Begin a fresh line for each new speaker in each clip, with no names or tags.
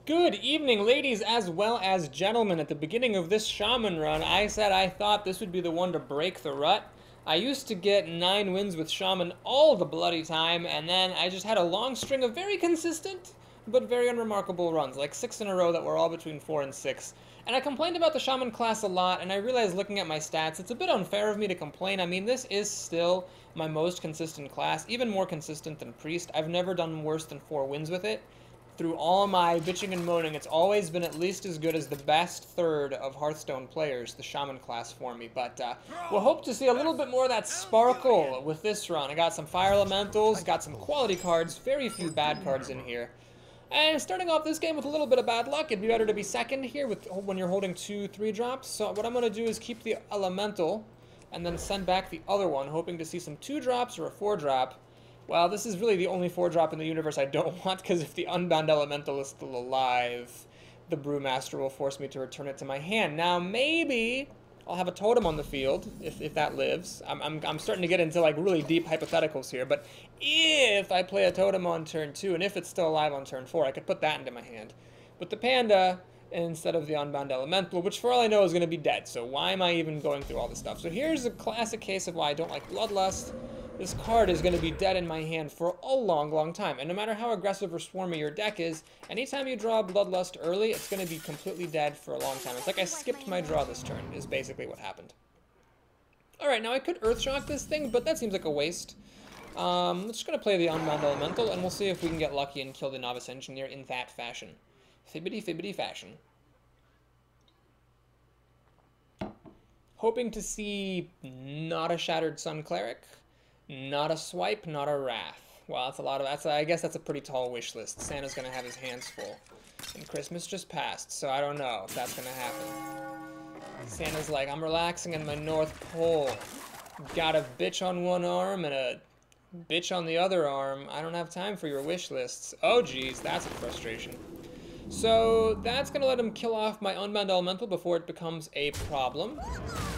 Good evening, ladies as well as gentlemen. At the beginning of this Shaman run, I said I thought this would be the one to break the rut. I used to get 9 wins with Shaman all the bloody time, and then I just had a long string of very consistent but very unremarkable runs, like 6 in a row that were all between 4 and 6. And I complained about the Shaman class a lot, and I realized looking at my stats, it's a bit unfair of me to complain. I mean, this is still my most consistent class, even more consistent than Priest. I've never done worse than 4 wins with it. Through all my bitching and moaning, it's always been at least as good as the best third of Hearthstone players, the Shaman class for me. But we'll hope to see a little bit more of that sparkle with this run. I got some Fire Elementals, got some quality cards, very few bad cards in here. And starting off this game with a little bit of bad luck, it'd be better to be second here when you're holding 2 3-drops. So what I'm going to do is keep the Elemental and then send back the other one, hoping to see some 2-drops or a 4-drop. Well, this is really the only 4-drop in the universe I don't want, because if the Unbound Elemental is still alive, the Brewmaster will force me to return it to my hand. Now, maybe I'll have a Totem on the field, if that lives. I'm starting to get into, like, really deep hypotheticals here, but if I play a Totem on turn 2, and if it's still alive on turn 4, I could put that into my hand. But the Panda, instead of the Unbound Elemental, which for all I know is going to be dead, so why am I even going through all this stuff? So here's a classic case of why I don't like Bloodlust. This card is going to be dead in my hand for a long, long time. And no matter how aggressive or swarmy your deck is, anytime you draw Bloodlust early, it's going to be completely dead for a long time. It's like I skipped my draw this turn, is basically what happened. Alright, now I could Earthshock this thing, but that seems like a waste. I'm just going to play the Unbound Elemental, and we'll see if we can get lucky and kill the Novice Engineer in that fashion. Fibbity fashion. Hoping to see not a Shattered Sun Cleric. Not a Swipe, not a Wrath. Well, that's a lot of... I guess that's a pretty tall wish list. Santa's going to have his hands full. And Christmas just passed, so I don't know if that's going to happen. Santa's like, I'm relaxing in my North Pole. Got a bitch on one arm and a bitch on the other arm. I don't have time for your wish lists. Oh, geez, that's a frustration. So that's going to let him kill off my Unbound Elemental before it becomes a problem.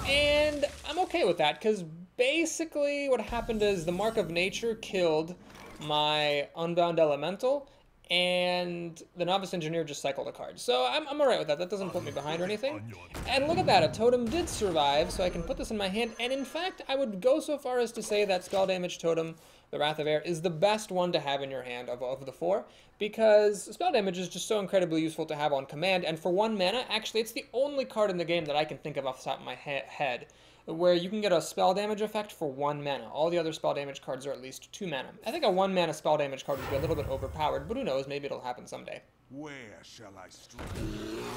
And I'm okay with that, because basically what happened is the Mark of Nature killed my Unbound Elemental, and the Novice Engineer just cycled a card. So I'm alright with that. That doesn't put me behind or anything. And look at that, a Totem did survive, so I can put this in my hand. And in fact, I would go so far as to say that Spell Damage Totem, the Wrath of Air, is the best one to have in your hand of the 4, because Spell Damage is just so incredibly useful to have on command, and for 1 mana, actually, it's the only card in the game that I can think of off the top of my head where you can get a spell damage effect for 1 mana. All the other spell damage cards are at least 2 mana. I think a 1 mana spell damage card would be a little bit overpowered, but who knows, maybe it'll happen someday.
Where shall I strike?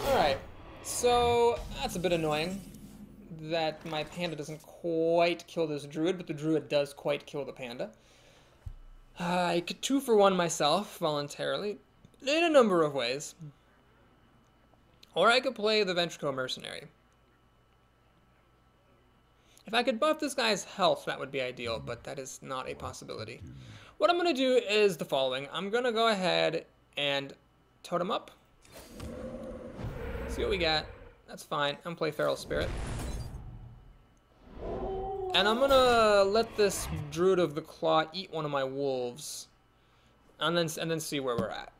Alright, so that's a bit annoying that my Panda doesn't quite kill this Druid, but the Druid does quite kill the Panda. I could 2 for 1 myself, voluntarily, in a number of ways. Or I could play the Ventrico Mercenary. If I could buff this guy's health, that would be ideal, but that is not a possibility. What I'm going to do is the following. I'm going to go ahead and Totem up. See what we got. That's fine. I'm going to play Feral Spirit. And I'm going to let this Druid of the Claw eat one of my wolves. And then see where we're at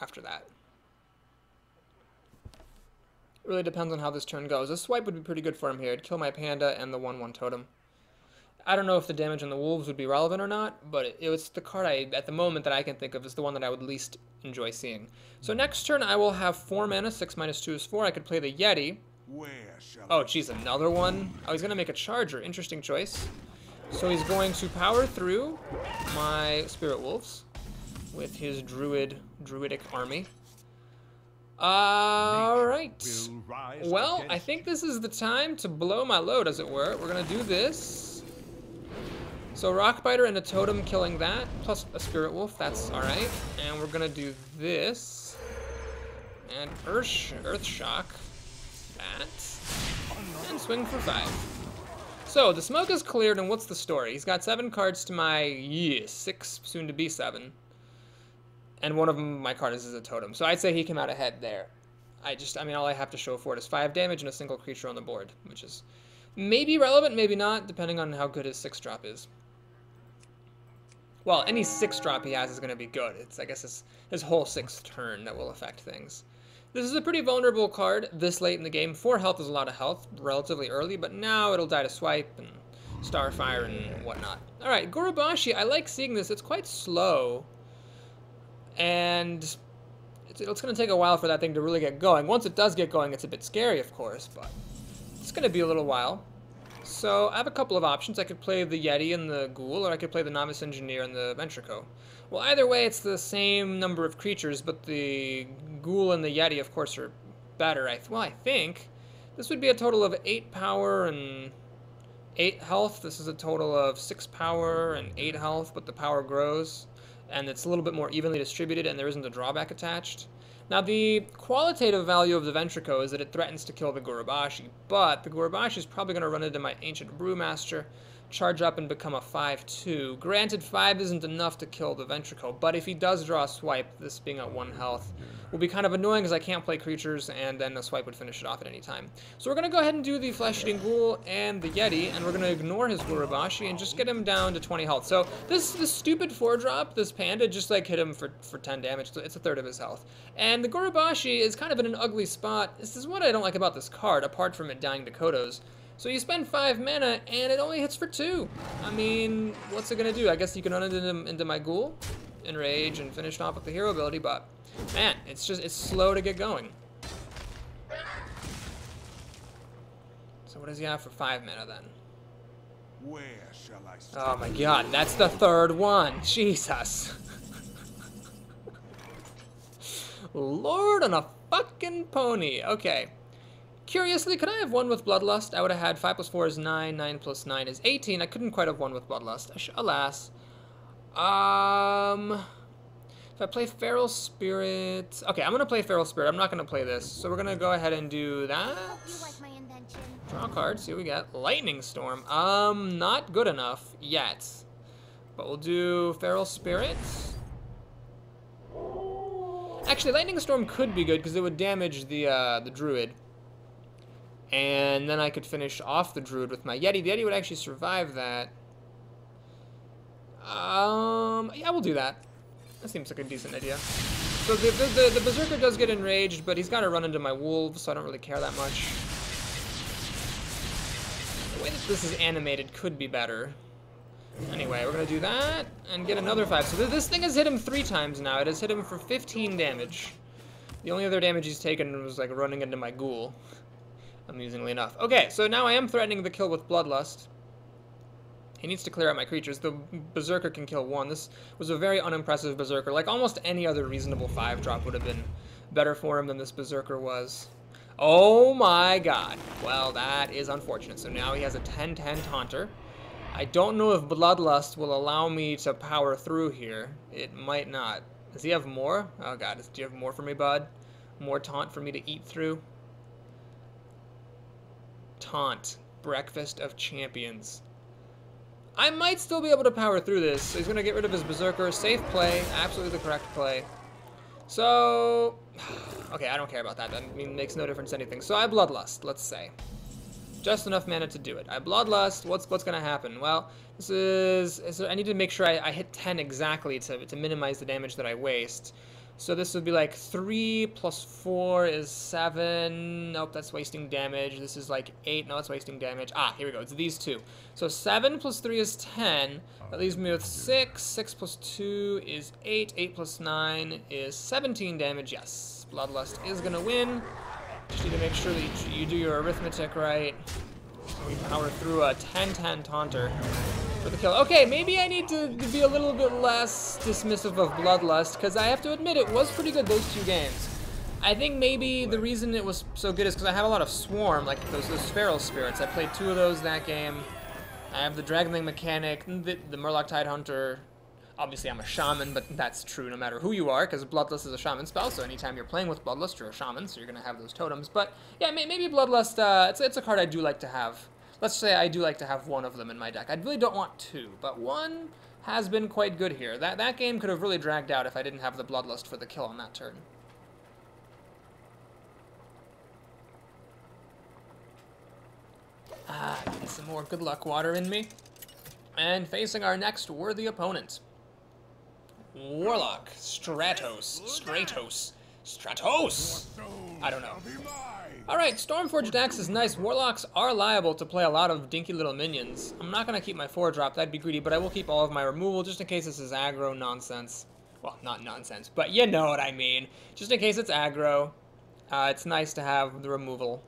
after that. It really depends on how this turn goes. A Swipe would be pretty good for him here. It'd kill my Panda and the 1/1 Totem. I don't know if the damage on the wolves would be relevant or not, but it was the card at the moment that I can think of is the one that I would least enjoy seeing. So next turn I will have 4 mana. 6 minus 2 is 4. I could play the Yeti. Oh, geez, another one? Oh, he's going to make a Charger. Interesting choice. So he's going to power through my Spirit Wolves with his druidic army. Alright. Well, I think this is the time to blow my load, as it were. We're going to do this. So Rockbiter and a Totem killing that, plus a Spirit Wolf. That's alright. And we're going to do this. And Earthshock that. And swing for 5. So, the smoke is cleared, and what's the story? He's got 7 cards to my 6, soon to be 7. And one of them, my card is a Totem. So I'd say he came out ahead there. I mean, all I have to show for it is 5 damage and a single creature on the board, which is maybe relevant, maybe not, depending on how good his 6-drop is. Well, any 6-drop he has is going to be good. It's, I guess, his whole 6th turn that will affect things. This is a pretty vulnerable card this late in the game. 4 health is a lot of health relatively early, but now it'll die to swipe and Starfire and whatnot. Alright, Gurubashi, I like seeing this. It's quite slow. And it's going to take a while for that thing to really get going. Once it does get going, it's a bit scary, of course, but it's going to be a little while. So I have a couple of options. I could play the Yeti and the Ghoul, or I could play the Novice Engineer and the Ventrico. Well, either way, it's the same number of creatures, but the Ghoul and the Yeti, of course, are better. I think. This would be a total of 8 power and 8 health. This is a total of 6 power and 8 health, but the power grows, and it's a little bit more evenly distributed, and there isn't a drawback attached. Now, the qualitative value of the Ventrico is that it threatens to kill the Gurubashi, but the Gurubashi is probably going to run into my Ancient Brewmaster, charge up and become a 5-2. Granted, 5 isn't enough to kill the Ventrico, but if he does draw a swipe, this being at 1 health, will be kind of annoying because I can't play creatures, and then a swipe would finish it off at any time. So we're going to go ahead and do the Flesh-Eating Ghoul and the Yeti, and we're going to ignore his Gurubashi and just get him down to 20 health. So this stupid 4-drop, this Panda, just like hit him for 10 damage. It's a third of his health. And the Gurubashi is kind of in an ugly spot. This is what I don't like about this card, apart from it dying to Kodos. So you spend 5 mana, and it only hits for 2. I mean, what's it going to do? I guess you can run it into my Ghoul, Enrage, and finish it off with the hero ability, but man, it's slow to get going. So what does he have for 5 mana then?
Where shall I start?
Oh my god, that's the 3rd one. Jesus. Lord on a fucking pony. Okay. Curiously, could I have won with Bloodlust? I would have had 5 plus 4 is 9, 9 plus 9 is 18. I couldn't quite have won with Bloodlust. Alas. If I play Feral Spirit... Okay, I'm going to play Feral Spirit. I'm not going to play this. So we're going to go ahead and do that. Draw a card, see what we get. Lightning Storm. Not good enough yet. But we'll do Feral Spirit. Actually, Lightning Storm could be good because it would damage the Druid. And then I could finish off the Druid with my Yeti. The Yeti would actually survive that. Yeah, we'll do that. That seems like a decent idea. So the Berserker does get enraged, but he's got to run into my Wolves, so I don't really care that much. The way that this is animated could be better. Anyway, we're going to do that and get another 5. So this thing has hit him 3 times now. It has hit him for 15 damage. The only other damage he's taken was like running into my Ghoul. Amusingly enough. Okay, so now I am threatening the kill with Bloodlust. He needs to clear out my creatures. The Berserker can kill 1. This was a very unimpressive Berserker. Like, almost any other reasonable 5-drop would have been better for him than this Berserker was. Oh my god. Well, that is unfortunate. So now he has a 10-10 Taunter. I don't know if Bloodlust will allow me to power through here. It might not. Does he have more? Oh god, do you have more for me, bud? More taunt for me to eat through? Taunt. Breakfast of Champions. I might still be able to power through this. So he's going to get rid of his Berserker. Safe play. Absolutely the correct play. So... Okay, I don't care about that. I mean, it makes no difference to anything. So I Bloodlust, let's say. Just enough mana to do it. I Bloodlust. What's going to happen? Well, this is I need to make sure I hit 10 exactly to minimize the damage that I waste. So this would be like 3 plus 4 is 7. Nope, that's wasting damage. This is like 8. No, that's wasting damage. Ah, here we go. It's these two. So 7 plus 3 is 10. That leaves me with 6. 6 plus 2 is 8. 8 plus 9 is 17 damage. Yes, Bloodlust is going to win. Just need to make sure that you do your arithmetic right. So we power through a 10-10 Taunter for the kill. Okay, maybe I need to be a little bit less dismissive of Bloodlust, because I have to admit it was pretty good those 2 games. I think maybe the reason it was so good is because I have a lot of Swarm, like those Feral Spirits. I played 2 of those that game. I have the Dragonling mechanic, the Murloc Tidehunter. Obviously, I'm a Shaman, but that's true no matter who you are, because Bloodlust is a Shaman spell, so anytime you're playing with Bloodlust, you're a Shaman, so you're going to have those totems. But, yeah, maybe Bloodlust, it's a card I do like to have. Let's say I do like to have 1 of them in my deck. I really don't want 2, but 1 has been quite good here. That game could have really dragged out if I didn't have the Bloodlust for the kill on that turn. Get some more good luck water in me. And facing our next worthy opponent. Warlock. Stratos. I don't know. Alright, Stormforged Axe is nice. Warlocks are liable to play a lot of dinky little minions. I'm not going to keep my 4-drop, that'd be greedy, but I will keep all of my removal just in case this is aggro nonsense. Well, not nonsense, but you know what I mean. Just in case it's aggro, it's nice to have the removal.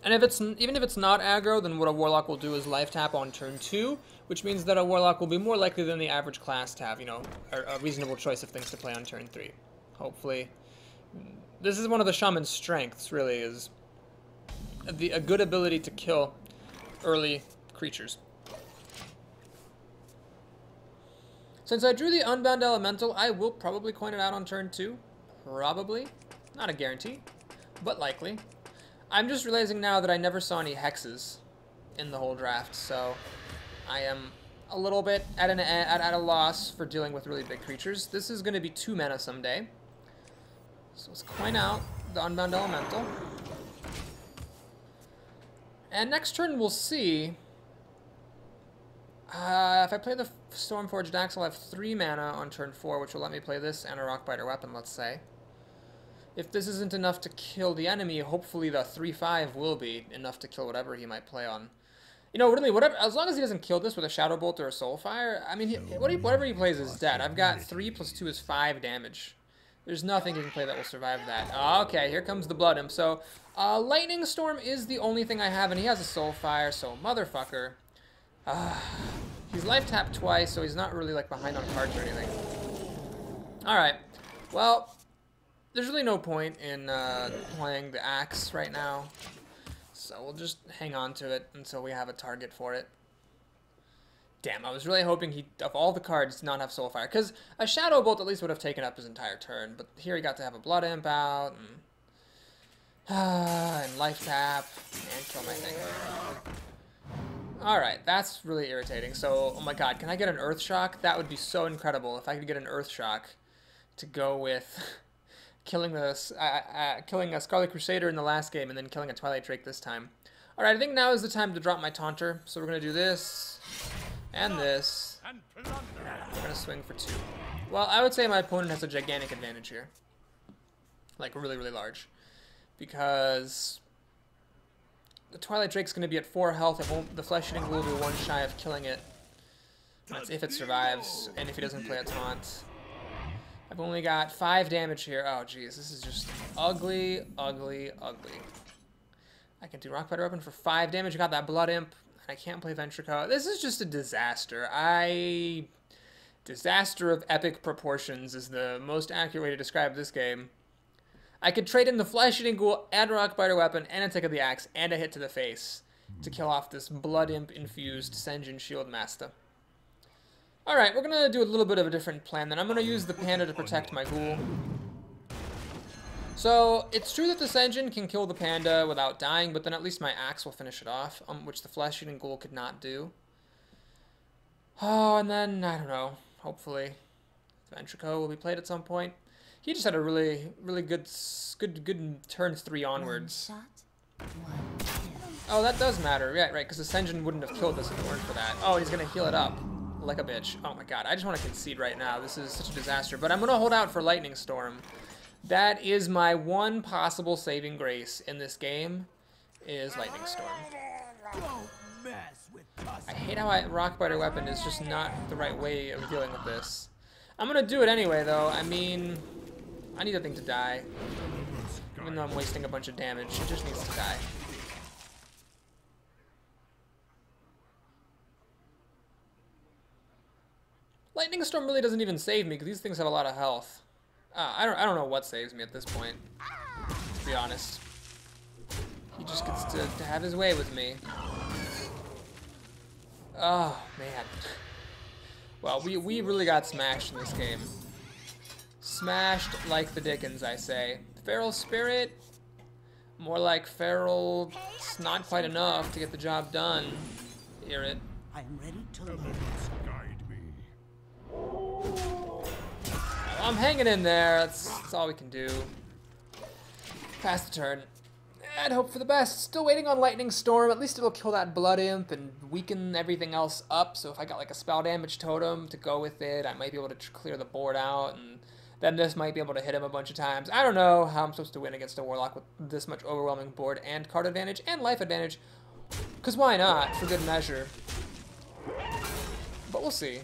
And even if it's not aggro, then what a Warlock will do is life tap on turn 2, which means that a Warlock will be more likely than the average class to have, you know, a reasonable choice of things to play on turn 3. Hopefully. This is one of the Shaman's strengths, really, is a good ability to kill early creatures. Since I drew the Unbound Elemental, I will probably coin it out on turn 2. Probably. Not a guarantee, but likely. I'm just realizing now that I never saw any hexes in the whole draft, so I am a little bit at a loss for dealing with really big creatures. This is going to be 2 mana someday. So let's coin out the Unbound Elemental. And next turn we'll see. If I play the Stormforged Axe, I'll have 3 mana on turn 4, which will let me play this and a Rockbiter Weapon, let's say. If this isn't enough to kill the enemy, hopefully the 3/5 will be enough to kill whatever he might play on. You know, really, whatever, as long as he doesn't kill this with a Shadow Bolt or a Soulfire, I mean, whatever he plays is dead. I've got 3 + 2 is 5 damage. There's nothing he can play that will survive that. Okay, here comes the Blood Imp. So, Lightning Storm is the only thing I have, and he has a Soulfire, so motherfucker. He's life tapped twice, so he's not really, like, behind on cards or anything. Alright, well, there's really no point in playing the Axe right now. So we'll just hang on to it until we have a target for it. Damn, I was really hoping he, of all the cards, did not have Soulfire. Because a Shadow Bolt at least would have taken up his entire turn. But here he got to have a Blood Imp out. And life tap. And kill my thing. Alright, that's really irritating. So, oh my god, can I get an Earth Shock? That would be so incredible if I could get an Earth Shock to go with killing a Scarlet Crusader in the last game and then killing a Twilight Drake this time. Alright, I think now is the time to drop my Taunter. So we're going to do this and this. We're going to swing for 2. Well, I would say my opponent has a gigantic advantage here. Like, really, really large. Because the Twilight Drake's going to be at 4 health. The Flesh Eating Ghoul will be 1 shy of killing it. That's if it survives, and if he doesn't play a taunt. I've only got 5 damage here. Oh, jeez, this is just ugly, ugly, ugly. I can do Rockbiter Weapon for 5 damage. I got that Blood Imp, and I can't play Ventrico. This is just a disaster. Disaster of epic proportions is the most accurate way to describe this game. I could trade in the Flesh Eating Ghoul and a Rockbiter Weapon and a Tick of the Axe and a hit to the face to kill off this Blood Imp infused Senjin Shield Master. Alright, we're going to do a little bit of a different plan then. I'm going to use the Panda to protect my Ghoul. So, it's true that the Senjin can kill the Panda without dying, but then at least my Axe will finish it off, which the Flesh Eating Ghoul could not do. Oh, and then, I don't know, hopefully Ventrico will be played at some point. He just had a really, really good turn 3 onwards. Oh, that does matter. Yeah, right, because the Senjin wouldn't have killed this if it weren't for that. Oh, he's going to heal it up. Like a bitch. Oh my god, I just want to concede right now. This is such a disaster. But I'm going to hold out for Lightning Storm. That is my one possible saving grace in this game, is Lightning Storm. I hate how Rockbiter Weapon is just not the right way of dealing with this. I'm going to do it anyway, though. I mean, I need that thing to die. Even though I'm wasting a bunch of damage, it just needs to die. Lightning Storm really doesn't even save me because these things have a lot of health. I don't know what saves me at this point, to be honest. He just gets to have his way with me. Oh, man. Well, we really got smashed in this game. Smashed like the dickens, I say. Feral Spirit, more like feral, it's not quite enough to get the job done. Hear it.
I am ready to learn.
I'm hanging in there. That's all we can do. Pass the turn. and hope for the best. Still waiting on Lightning Storm. At least it'll kill that Blood Imp and weaken everything else up. So if I got like a spell damage totem to go with it, I might be able to clear the board out, and then this might be able to hit him a bunch of times. I don't know how I'm supposed to win against a Warlock with this much overwhelming board and card advantage and life advantage. Because why not, for good measure. But we'll see.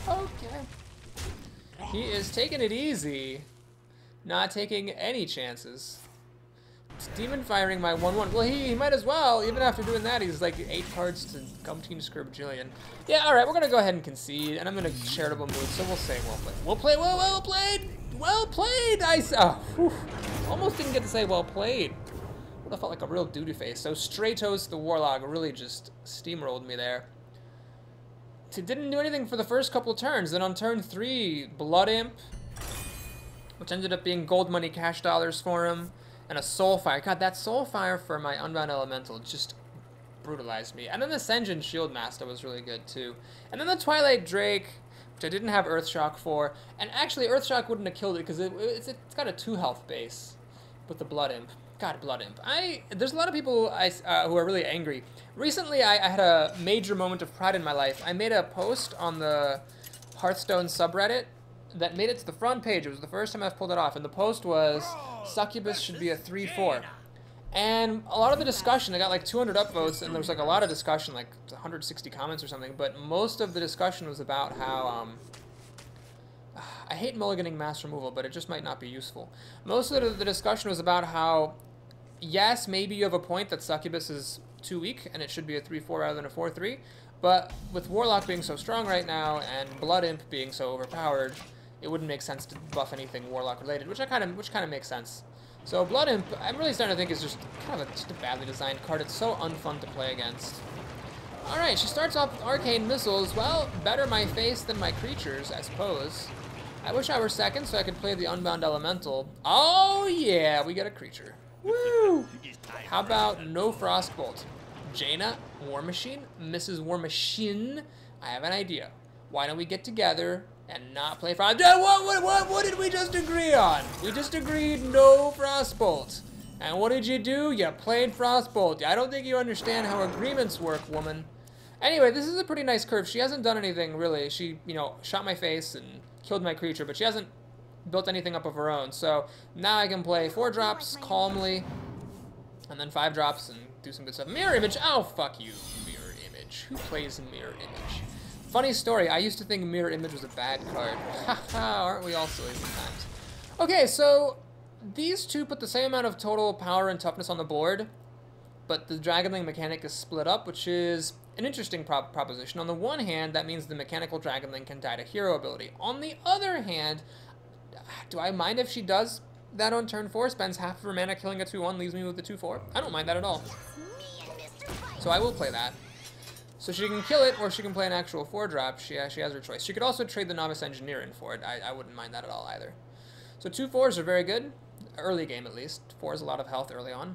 Okay. He is taking it easy. Not taking any chances. Demon firing my 1/1. Well, he might as well. Even after doing that, he's like 8 cards to Gumteen Scourgillion. Yeah, alright, we're gonna go ahead and concede, and I'm in a charitable mood, so we'll say well played. Well played, well played! Well played! Almost didn't get to say well played. Would have felt like a real duty face. So Stratos the Warlock really just steamrolled me there. It didn't do anything for the first couple turns. Then on turn 3, Blood Imp, which ended up being gold money cash dollars for him, and a Soulfire. God, that Soulfire for my Unbound Elemental just brutalized me. And then the Sen'jin Shieldmaster was really good too. And then the Twilight Drake, which I didn't have Earthshock for. And actually, Earthshock wouldn't have killed it because it's got a 2 health base with the Blood Imp. God, Blood Imp. There's a lot of people who are really angry. Recently, I had a major moment of pride in my life. I made a post on the Hearthstone subreddit that made it to the front page. It was the first time I've pulled it off. And the post was, Succubus should be a 3/4. And a lot of the discussion, I got like 200 upvotes, and there was like a lot of discussion, like 160 comments or something. But most of the discussion was about how, I hate mulliganing mass removal, but it just might not be useful. Most of the discussion was about how, yes, maybe you have a point that Succubus is too weak, and it should be a 3/4 rather than a 4/3. But with Warlock being so strong right now, and Blood Imp being so overpowered, it wouldn't make sense to buff anything Warlock related, which kind of makes sense. So Blood Imp, I'm really starting to think is just kind of just a badly designed card. It's so unfun to play against. All right, she starts off with Arcane Missiles. Well, better my face than my creatures, I suppose. I wish I were second so I could play the Unbound Elemental. Oh yeah, we get a creature. Woo! How about no Frostbolt? Jaina, War Machine, Mrs. War Machine. I have an idea. Why don't we get together and not play Frost? What did we just agree on? We just agreed no Frostbolt. And what did you do? You played Frostbolt. I don't think you understand how agreements work, woman. Anyway, this is a pretty nice curve. She hasn't done anything, really. She, shot my face and killed my creature, but she hasn't built anything up of her own. So now I can play 4 drops calmly, and then 5 drops and do some good stuff. Mirror Image. Oh, fuck you, Mirror Image. Who plays Mirror Image? Funny story, I used to think Mirror Image was a bad card. Haha, aren't we all silly sometimes? Okay, so these two put the same amount of total power and toughness on the board, but the Dragonling mechanic is split up, which is an interesting proposition. On the one hand, that means the mechanical Dragonling can die to hero ability. On the other hand, do I mind if she does that on turn 4, spends half of her mana killing a 2/1, leaves me with the 2/4? I don't mind that at all. So I will play that. So she can kill it, or she can play an actual 4-drop. She has her choice. She could also trade the Novice Engineer in for it. I wouldn't mind that at all either. So 2/4s are very good. Early game, at least. 4 is a lot of health early on.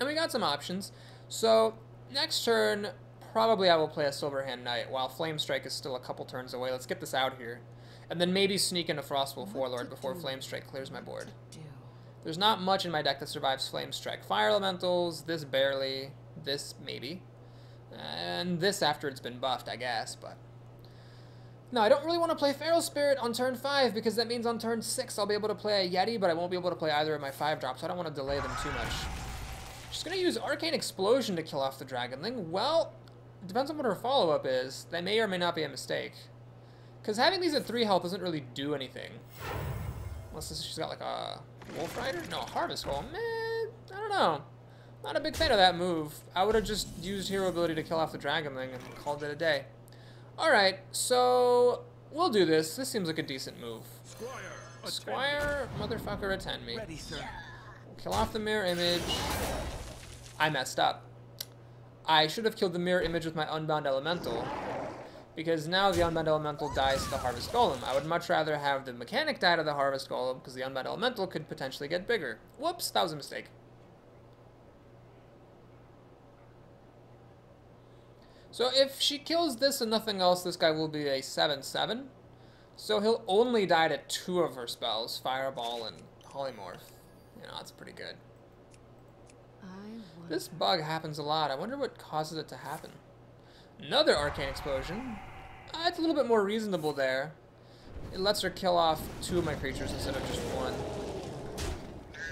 And we got some options. So next turn, probably I will play a Silverhand Knight, while Flame Strike is still a couple turns away. Let's get this out here. And then maybe sneak in a Frostwolf Warlord before Flame Strike clears my board. There's not much in my deck that survives Flame Strike. Fire Elementals, this barely, this maybe. And this after it's been buffed, I guess, but... No, I don't really want to play Feral Spirit on turn 5, because that means on turn 6 I'll be able to play a Yeti, but I won't be able to play either of my 5-drops, so I don't want to delay them too much. She's going to use Arcane Explosion to kill off the Dragonling. Well, it depends on what her follow-up is. That may or may not be a mistake. Because having these at 3 health doesn't really do anything. Unless she's got like a Wolf Rider? No, a Harvest Hole. Meh, I don't know. Not a big fan of that move. I would have just used hero ability to kill off the Dragonling and called it a day. Alright, so we'll do this. This seems like a decent move. Squire, motherfucker, attend me.
Ready, sir.
We'll kill off the Mirror Image. I messed up. I should have killed the Mirror Image with my Unbound Elemental, because now the Unbound Elemental dies to the Harvest Golem. I would much rather have the mechanic die to the Harvest Golem, because the Unbound Elemental could potentially get bigger. Whoops, that was a mistake. So if she kills this and nothing else, this guy will be a 7/7. So he'll only die to 2 of her spells, Fireball and polymorph. You know, that's pretty good.
I
This bug happens a lot. I wonder what causes it to happen. Another arcane explosion. It's a little bit more reasonable there. It lets her kill off 2 of my creatures instead of just 1.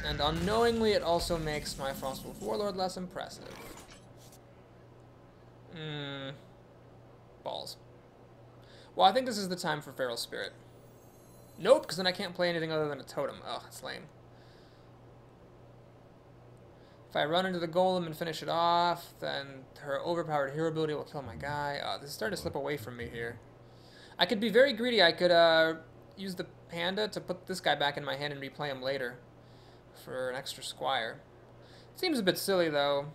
And unknowingly, it also makes my Frostwolf Warlord less impressive. Balls. Well, I think this is the time for Feral Spirit. Nope, because then I can't play anything other than a totem. Ugh, that's lame. If I run into the golem and finish it off, then her overpowered hero ability will kill my guy. This is starting to slip away from me here. I could be very greedy. I could use the Panda to put this guy back in my hand and replay him later for an extra squire. Seems a bit silly, though.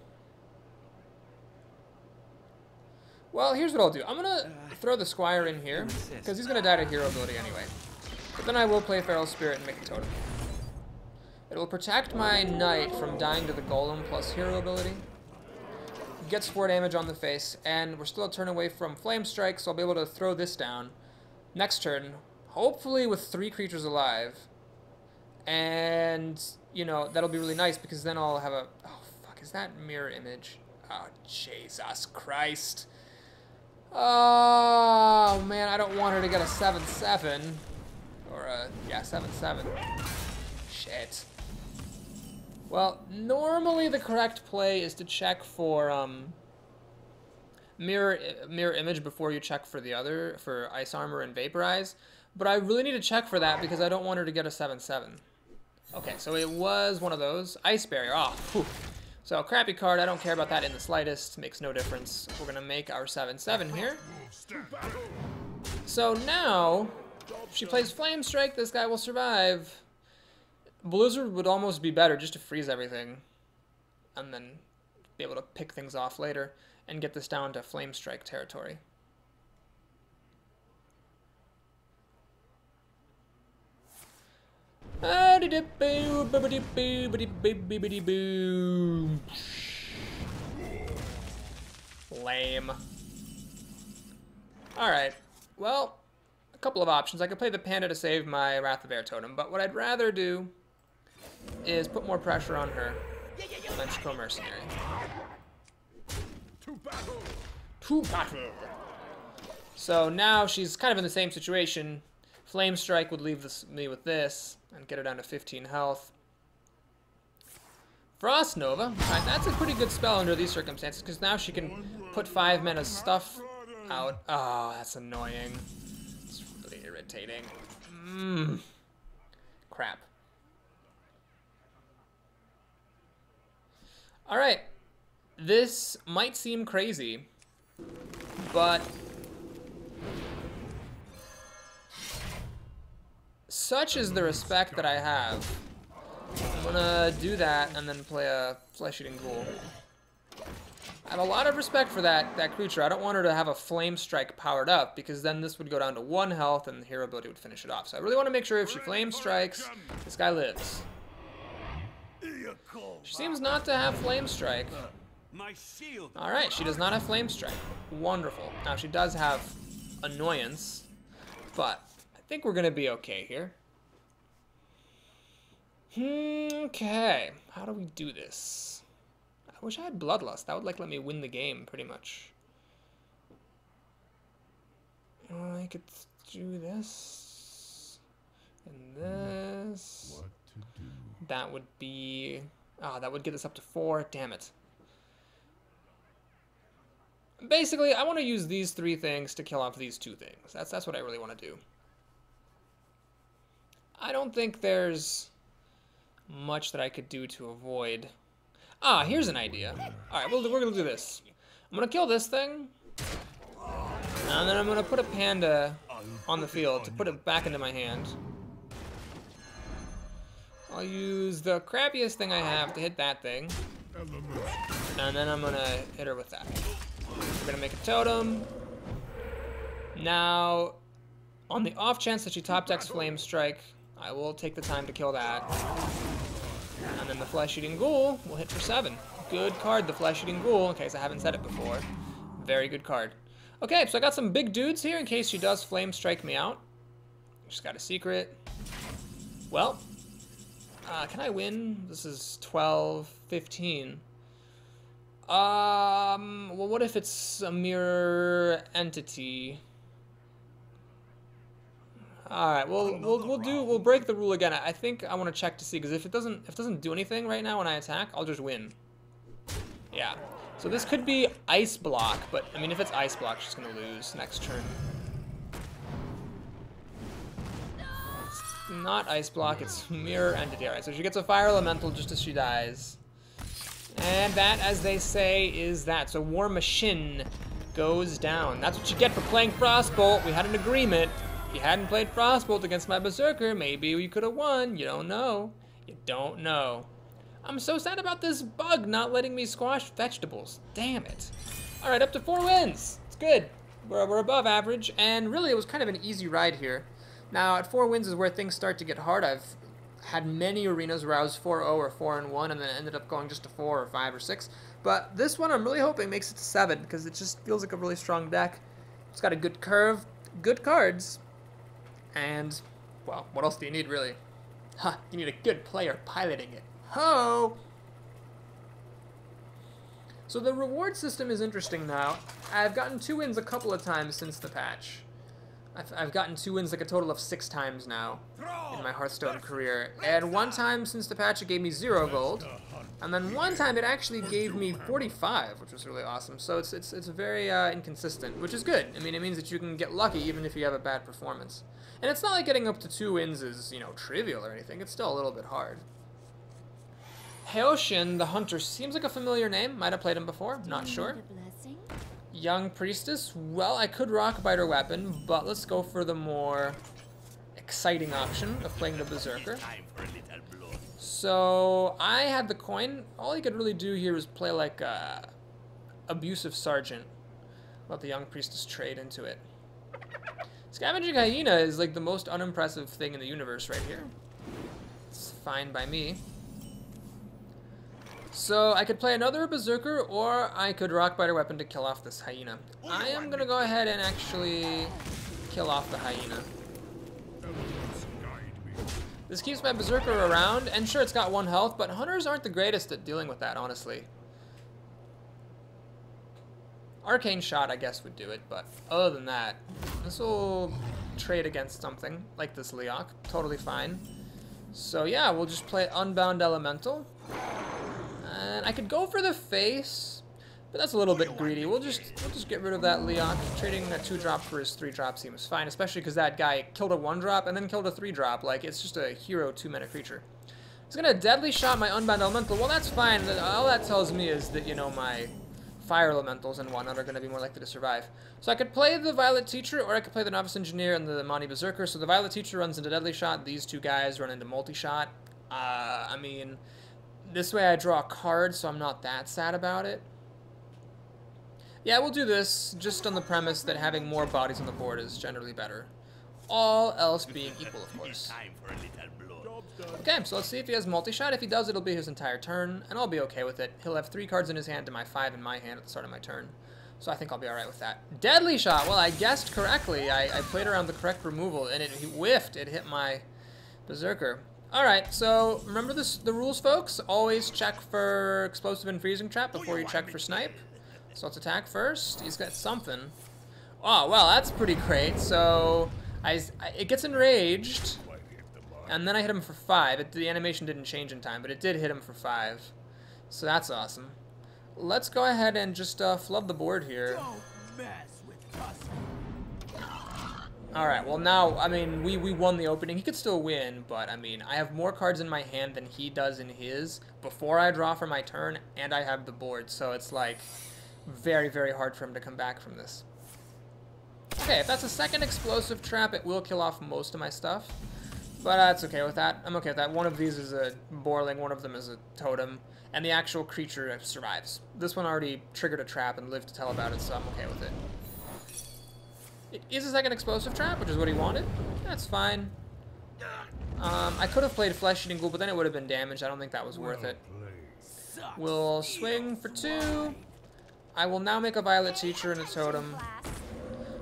Well, here's what I'll do. I'm going to throw the squire in here, because he's going to die to hero ability anyway. But then I will play Feral Spirit and make a totem. It will protect my knight from dying to the golem plus hero ability. Gets 4 damage on the face, and we're still a turn away from Flame Strike, so I'll be able to throw this down next turn, hopefully with 3 creatures alive. And, you know, that'll be really nice, because then I'll have a... Oh, fuck, is that mirror image? Oh, Jesus Christ. Oh, man, I don't want her to get a 7/7. Or a, yeah, 7/7. Shit. Well, normally the correct play is to check for mirror image before you check for the other, for Ice Armor and Vaporize. But I really need to check for that because I don't want her to get a 7/7. Okay, so it was one of those. Ice Barrier, oh, whew. So crappy card, I don't care about that in the slightest, makes no difference. We're gonna make our 7/7 here. So now, if she plays Flame Strike, this guy will survive. Blizzard would almost be better just to freeze everything and then be able to pick things off later and get this down to Flame Strike territory. Lame. Alright, well, a couple of options. I could play the Panda to save my Wrath of Air totem, but what I'd rather do is put more pressure on her. Electrical Mercenary. To battle! So now she's kind of in the same situation. Flame Strike would leave me with this and get her down to 15 health. Frost Nova. Alright, that's a pretty good spell under these circumstances because now she can put 5 mana stuff out. Oh, that's annoying. It's really irritating. Crap. Alright. This might seem crazy, but such is the respect that I have. I'm gonna do that and then play a Flesh-Eating Ghoul. I have a lot of respect for that creature. I don't want her to have a Flame Strike powered up because then this would go down to 1 health and the hero ability would finish it off. So I really want to make sure if she Flame Strikes, this guy lives. She seems not to have Flame Strike. Alright, she does not have Flame Strike. Wonderful. Now she does have Annoyance, but I think we're gonna be okay here. Okay, how do we do this? I wish I had Bloodlust. That would like let me win the game pretty much. I could do this and this.
What to do?
That would be... Ah, that would get us up to 4. Damn it. Basically, I want to use these 3 things to kill off these 2 things. That's what I really want to do. I don't think there's much that I could do to avoid... Ah, here's an idea. Alright, we're going to do this. I'm going to kill this thing. And then I'm going to put a Panda on the field to put it back into my hand. I'll use the crappiest thing I have to hit that thing. And then I'm going to hit her with that. We're going to make a totem. Now, on the off chance that she top decks Flame Strike, I will take the time to kill that. And then the Flesh-Eating Ghoul will hit for 7. Good card, the Flesh-Eating Ghoul, in case I haven't said it before. Very good card. Okay, so I got some big dudes here in case she does Flame Strike me out. She's got a secret. Well, Can I win? This is 12, 15. Well, what if it's a mirror entity? All right, we'll break the rule again. I think I want to check to see, because if it doesn't do anything right now when I attack, I'll just win. Yeah. So this could be ice block, but I mean, if it's ice block, she's gonna lose next turn. It's not ice block, it's mirror entity. All right, so she gets a fire elemental just as she dies. And that, as they say, is that. So War Machine goes down. That's what you get for playing Frostbolt. We had an agreement. If you hadn't played Frostbolt against my Berserker, maybe we could have won. You don't know. You don't know. I'm so sad about this bug not letting me squash vegetables. Damn it. All right, up to 4 wins. It's good. We're above average, and really it was kind of an easy ride here. Now, at 4 wins is where things start to get hard. I've had many arenas where I was 4-0 or 4-1, and then ended up going just to 4 or 5 or 6. But this one I'm really hoping makes it to 7, because it just feels like a really strong deck. It's got a good curve, good cards, and, well, what else do you need, really? You need a good player piloting it. Ho! So the reward system is interesting now. I've gotten 2 wins a couple of times since the patch. I've gotten 2 wins like a total of 6 times now in my Hearthstone career. And one time since the patch it gave me 0 gold. And then one time it actually gave me 45, which was really awesome. So it's very inconsistent, which is good. I mean, it means that you can get lucky even if you have a bad performance. And it's not like getting up to 2 wins is, you know, trivial or anything. It's still a little bit hard. Heoshin, the Hunter, seems like a familiar name. Might have played him before, not sure. Young Priestess, well, I could rock Biter Weapon, but let's go for the more exciting option of playing the Berserker. So, I had the coin. All he could really do here is play like Abusive Sergeant. Let the Young Priestess trade into it. Scavenging Hyena is like the most unimpressive thing in the universe right here. It's fine by me. So I could play another Berserker, or I could rock Biter Weapon to kill off this Hyena. I am going to go ahead and actually kill off the Hyena. This keeps my Berserker around, and sure, it's got 1 health, but Hunters aren't the greatest at dealing with that, honestly. Arcane Shot, I guess, would do it, but other than that, this will trade against something, like this Leok. Totally fine. So yeah, we'll just play Unbound Elemental. And I could go for the face, but that's a little bit greedy. We'll just get rid of that Leok. Trading a 2-drop for his 3-drop seems fine, especially because that guy killed a 1-drop and then killed a 3-drop. Like, it's just a hero 2-mana creature. He's gonna Deadly Shot my Unbound Elemental. Well, that's fine. All that tells me is that, you know, my Fire Elementals and whatnot are gonna be more likely to survive. So I could play the Violet Teacher, or I could play the Novice Engineer and the Monty Berserker. So the Violet Teacher runs into Deadly Shot. These 2 guys run into Multi-Shot. I mean, this way I draw a card, so I'm not that sad about it. Yeah, we'll do this just on the premise that having more bodies on the board is generally better. All else being equal, of course. Okay, so let's see if he has multi-shot. If he does, it'll be his entire turn, and I'll be okay with it. He'll have 3 cards in his hand to my 5 in my hand at the start of my turn. So I think I'll be alright with that. Deadly Shot! Well, I guessed correctly. I played around the correct removal, and he whiffed. It hit my Berserker. Alright, so remember the rules, folks. Always check for Explosive and Freezing Trap before you check for Snipe. So let's attack first. He's got something. Oh, well, that's pretty great. So it gets enraged, and then I hit him for 5. The animation didn't change in time, but it did hit him for 5. So that's awesome. Let's go ahead and just flood the board here. Alright, well now, I mean, we won the opening. He could still win, but I mean, I have more cards in my hand than he does in his before I draw for my turn, and I have the board, so it's like very, very hard for him to come back from this. Okay, if that's a second explosive trap, it will kill off most of my stuff, but that's okay with that. I'm okay with that. One of these is a Borling, one of them is a Totem, and the actual creature survives. This one already triggered a trap and lived to tell about it, so I'm okay with it. It is a second explosive trap, which is what he wanted. That's fine. I could have played Flesh Eating Ghoul, but then it would have been damaged. I don't think that was worth it. We'll swing for 2. I will now make a Violet Teacher and a Totem.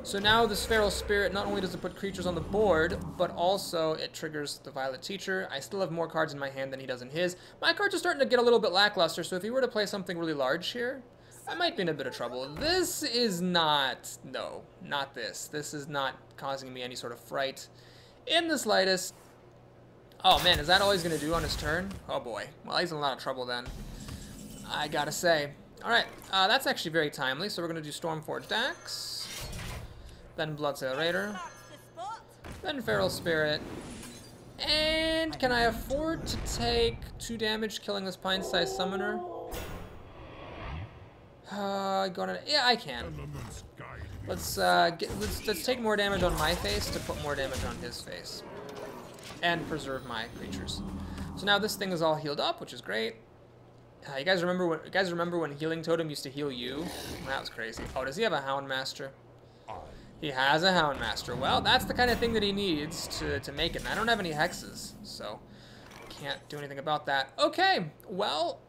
So now this Feral Spirit, not only does it put creatures on the board, but also it triggers the Violet Teacher. I still have more cards in my hand than he does in his. My cards are starting to get a little bit lackluster, so if he were to play something really large here, I might be in a bit of trouble. This is not... No, not this. This is not causing me any sort of fright in the slightest. Oh man, is that all he's going to do on his turn? Oh boy. Well, he's in a lot of trouble then, I gotta say. Alright, that's actually very timely, so we're going to do Stormforged Axe, then Bloodsail Raider, then Feral Spirit, and can I afford to take 2 damage killing this Pine-sized Summoner? Yeah, I can. Let's take more damage on my face to put more damage on his face, and preserve my creatures. So now this thing is all healed up, which is great. You guys remember when Healing Totem used to heal you? That was crazy. Oh, does he have a Houndmaster? He has a Houndmaster. Well, that's the kind of thing that he needs to make it. And I don't have any hexes, so can't do anything about that. Okay, well,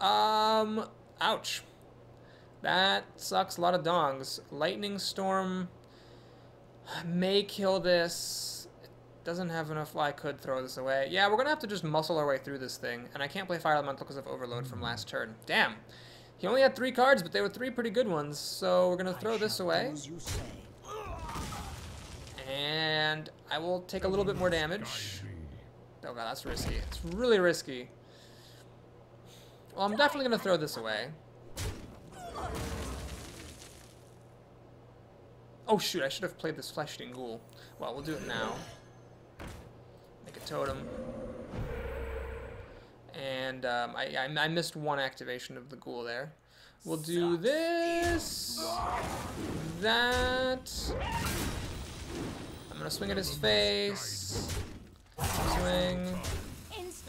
ouch. That sucks a lot of dongs. Lightning Storm may kill this. Doesn't have enough. Well, I could throw this away. Yeah, we're gonna have to just muscle our way through this thing. And I can't play Fire Elemental because of Overload from last turn. Damn. He only had 3 cards, but they were 3 pretty good ones. So we're gonna throw this away. And I will take a little bit more damage. Oh god, that's risky. It's really risky. Well, I'm definitely gonna throw this away. Oh shoot, I should have played this Flesh-Eating Ghoul. Well, we'll do it now. Make a totem. And I missed one activation of the ghoul there. We'll do this, that. I'm gonna swing at his face, swing,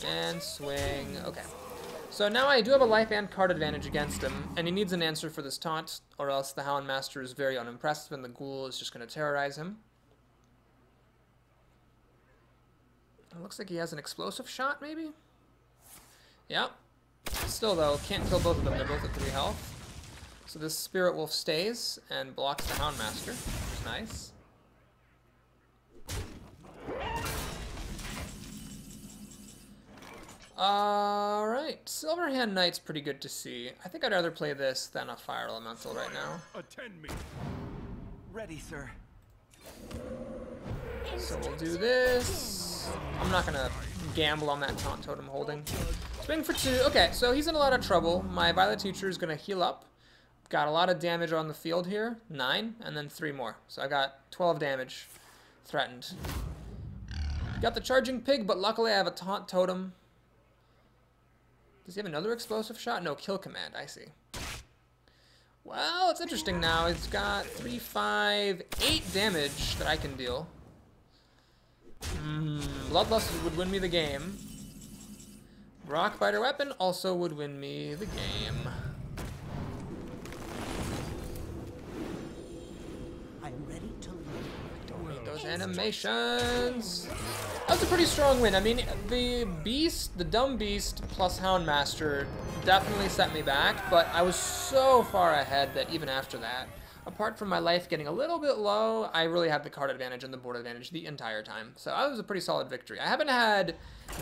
and swing. Okay. So now I do have a life and card advantage against him, and he needs an answer for this taunt, or else the Houndmaster is very unimpressive and the ghoul is just gonna terrorize him. It looks like he has an explosive shot, maybe? Yep. Still, though, can't kill both of them. They're both at 3 health. So this Spirit Wolf stays and blocks the Houndmaster, which is nice. Alright, Silverhand Knight's pretty good to see. I think I'd rather play this than a Fire Elemental right now.
Attend me.
Ready, sir.
So we'll do this. I'm not gonna gamble on that Taunt Totem holding. Swing for 2. Okay, so he's in a lot of trouble. My Violet Teacher is gonna heal up. Got a lot of damage on the field here. 9, and then 3 more. So I got 12 damage threatened. Got the Charging Pig, but luckily I have a Taunt Totem. Does he have another explosive shot? No, Kill Command, I see. Well, it's interesting now. It's got 3, 5, 8 damage that I can deal. Bloodlust would win me the game. Rockbiter Weapon also would win me the game.
I'm ready to learn.
Don't need those animations. That was a pretty strong win. I mean, the beast, the dumb beast plus Houndmaster definitely set me back, but I was so far ahead that even after that, apart from my life getting a little bit low, I really had the card advantage and the board advantage the entire time. So that was a pretty solid victory. I haven't had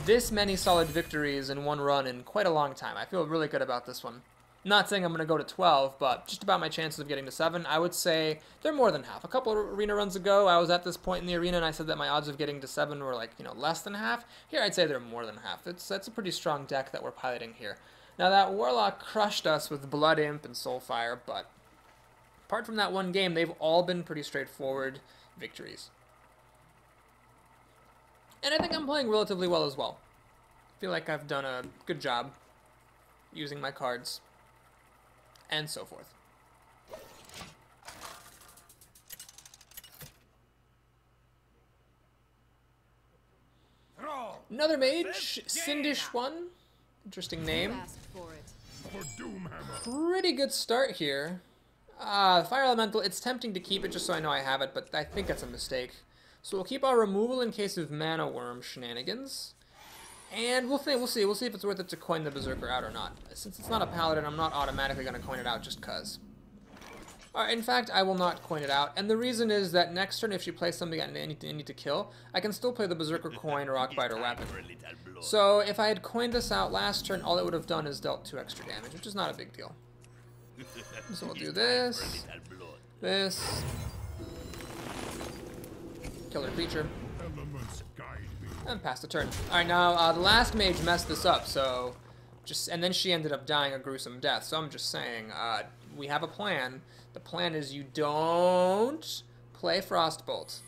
this many solid victories in one run in quite a long time. I feel really good about this one. Not saying I'm going to go to 12, but just about my chances of getting to 7, I would say they're more than half. A couple of arena runs ago, I was at this point in the arena and I said that my odds of getting to 7 were like, less than half. Here I'd say they're more than half. That's a pretty strong deck that we're piloting here. Now that Warlock crushed us with Blood Imp and Soulfire, but apart from that one game, they've all been pretty straightforward victories. And I think I'm playing relatively well as well. I feel like I've done a good job using my cards. And so forth. Another mage, Sindish one. Interesting name. Pretty good start here. Fire Elemental, it's tempting to keep it just so I know I have it, but I think that's a mistake. So we'll keep our removal in case of Mana Worm shenanigans. And we'll see if it's worth it to coin the Berserker out or not. Since it's not a Paladin, I'm not automatically going to coin it out just cuz. Alright, in fact, I will not coin it out. And the reason is that next turn, if she plays something I need to kill, I can still play the Berserker Coin or Rockbiter Weapon. So if I had coined this out last turn, all it would have done is dealt 2 extra damage, which is not a big deal. So we'll do this, this, kill her creature, and pass the turn. Alright, now the last mage messed this up, so and then she ended up dying a gruesome death. So I'm just saying, we have a plan. The plan is you don't play Frostbolt.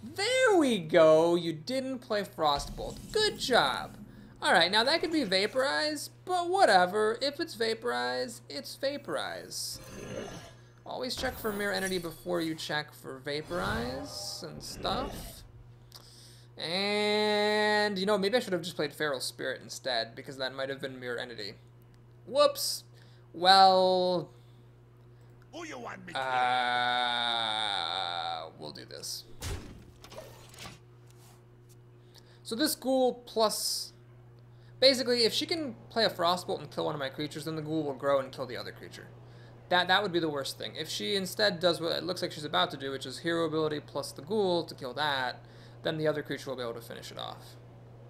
There we go. You didn't play Frostbolt. Good job. Alright, now that could be Vaporize, but whatever. If it's Vaporize, it's Vaporize. Always check for Mirror Entity before you check for Vaporize and stuff. And, you know, maybe I should have just played Feral Spirit instead, because that might have been Mirror Entity. Whoops. Well, we'll do this. So this ghoul plus... Basically, if she can play a Frostbolt and kill one of my creatures, then the ghoul will grow and kill the other creature. That would be the worst thing. If she instead does what it looks like she's about to do, which is hero ability plus the ghoul to kill that, then the other creature will be able to finish it off.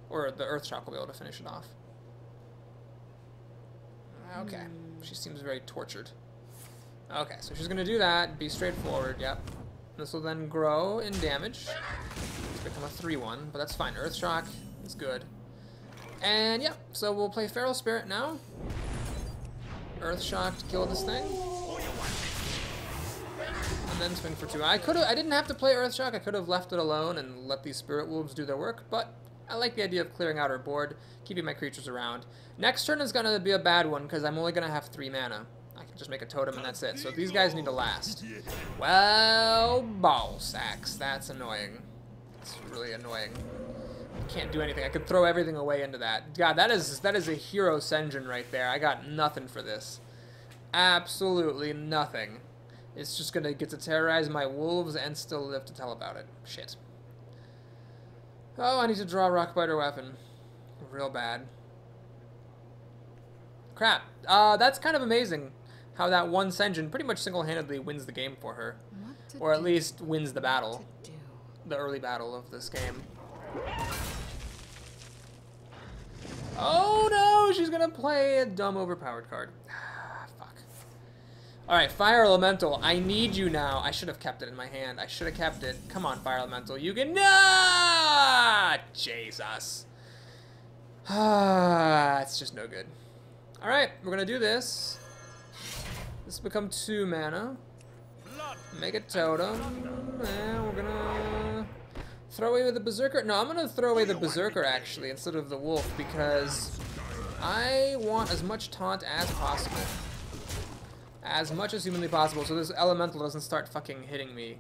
Or the Earthshock will be able to finish it off. Okay. She seems very tortured. Okay, so she's going to do that. Be straightforward, yep. This will then grow in damage. It's become a 3-1, but that's fine. Earthshock is good. And, yep, so we'll play Feral Spirit now. Earthshock to kill this thing. And then swing for 2. I didn't have to play Earthshock. I could have left it alone and let these Spirit Wolves do their work, but I like the idea of clearing out our board, keeping my creatures around. Next turn is going to be a bad one, because I'm only going to have 3 mana. I can just make a totem and that's it. So these guys need to last. Well, ball sacks. That's annoying. It's really annoying. I can't do anything. I could throw everything away into that. God, that is a hero Senjin right there. I got nothing for this. Absolutely nothing. It's just going to get to terrorize my wolves and still live to tell about it. Shit. Oh, I need to draw a Rockbiter Weapon. Real bad. Crap. That's kind of amazing how that one Senjin pretty much single-handedly wins the game for her. Or at least wins the battle. The early battle of this game. Oh no, she's going to play a dumb overpowered card. Fuck. Alright, Fire Elemental. I need you now. I should have kept it in my hand. I should have kept it. Come on, Fire Elemental. You can... No! Jesus. It's just no good. Alright, we're going to do this. This will become 2 mana. Make a totem. And we're going to throw away the Berserker. No, I'm going to throw away the Berserker, actually, instead of the Wolf, because I want as much taunt as possible. As much as humanly possible, so this elemental doesn't start fucking hitting me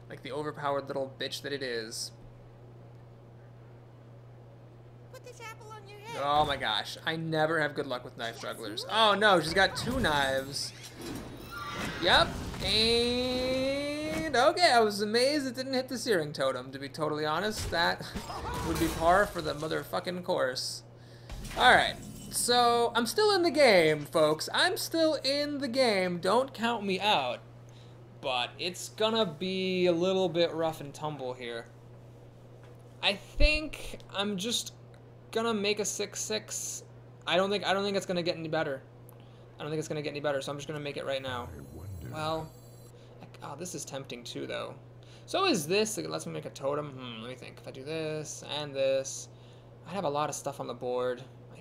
like the overpowered little bitch that it is.
Put this apple on your head.
Oh my gosh, I never have good luck with knife jugglers. Oh no, she's got 2 knives. Yep, and okay, I was amazed it didn't hit the Searing Totem, to be totally honest. That would be par for the motherfucking course. Alright. So, I'm still in the game, folks. I'm still in the game. Don't count me out. But it's gonna be a little bit rough and tumble here. I think I'm just gonna make a 6/6. I don't think it's gonna get any better. I don't think it's gonna get any better, so I'm just gonna make it right now. Well, oh, this is tempting too, though. So is this. It lets me make a totem. Let me think. If I do this and this, I have a lot of stuff on the board. I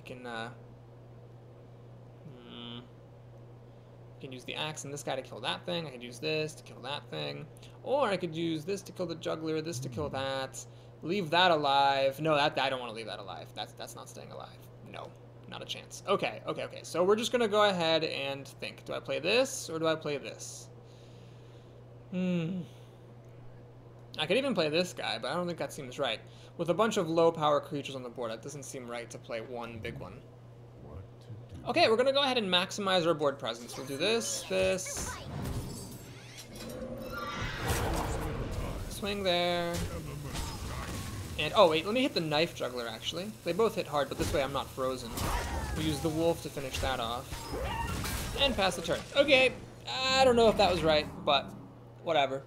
can use the axe and this guy to kill that thing. I could use this to kill that thing. Or I could use this to kill the juggler, this to kill that. Leave that alive. No, I don't want to leave that alive. That's not staying alive. No, not a chance. Okay. So we're just going to go ahead and think. Do I play this or do I play this? I could even play this guy, but I don't think that seems right. With a bunch of low power creatures on the board, that doesn't seem right to play one big one. Okay, we're going to go ahead and maximize our board presence. We'll do this, this. Swing there. And, oh wait, let me hit the Knife Juggler, actually. They both hit hard, but this way I'm not frozen. We'll use the Wolf to finish that off. And pass the turn. Okay, I don't know if that was right, but whatever.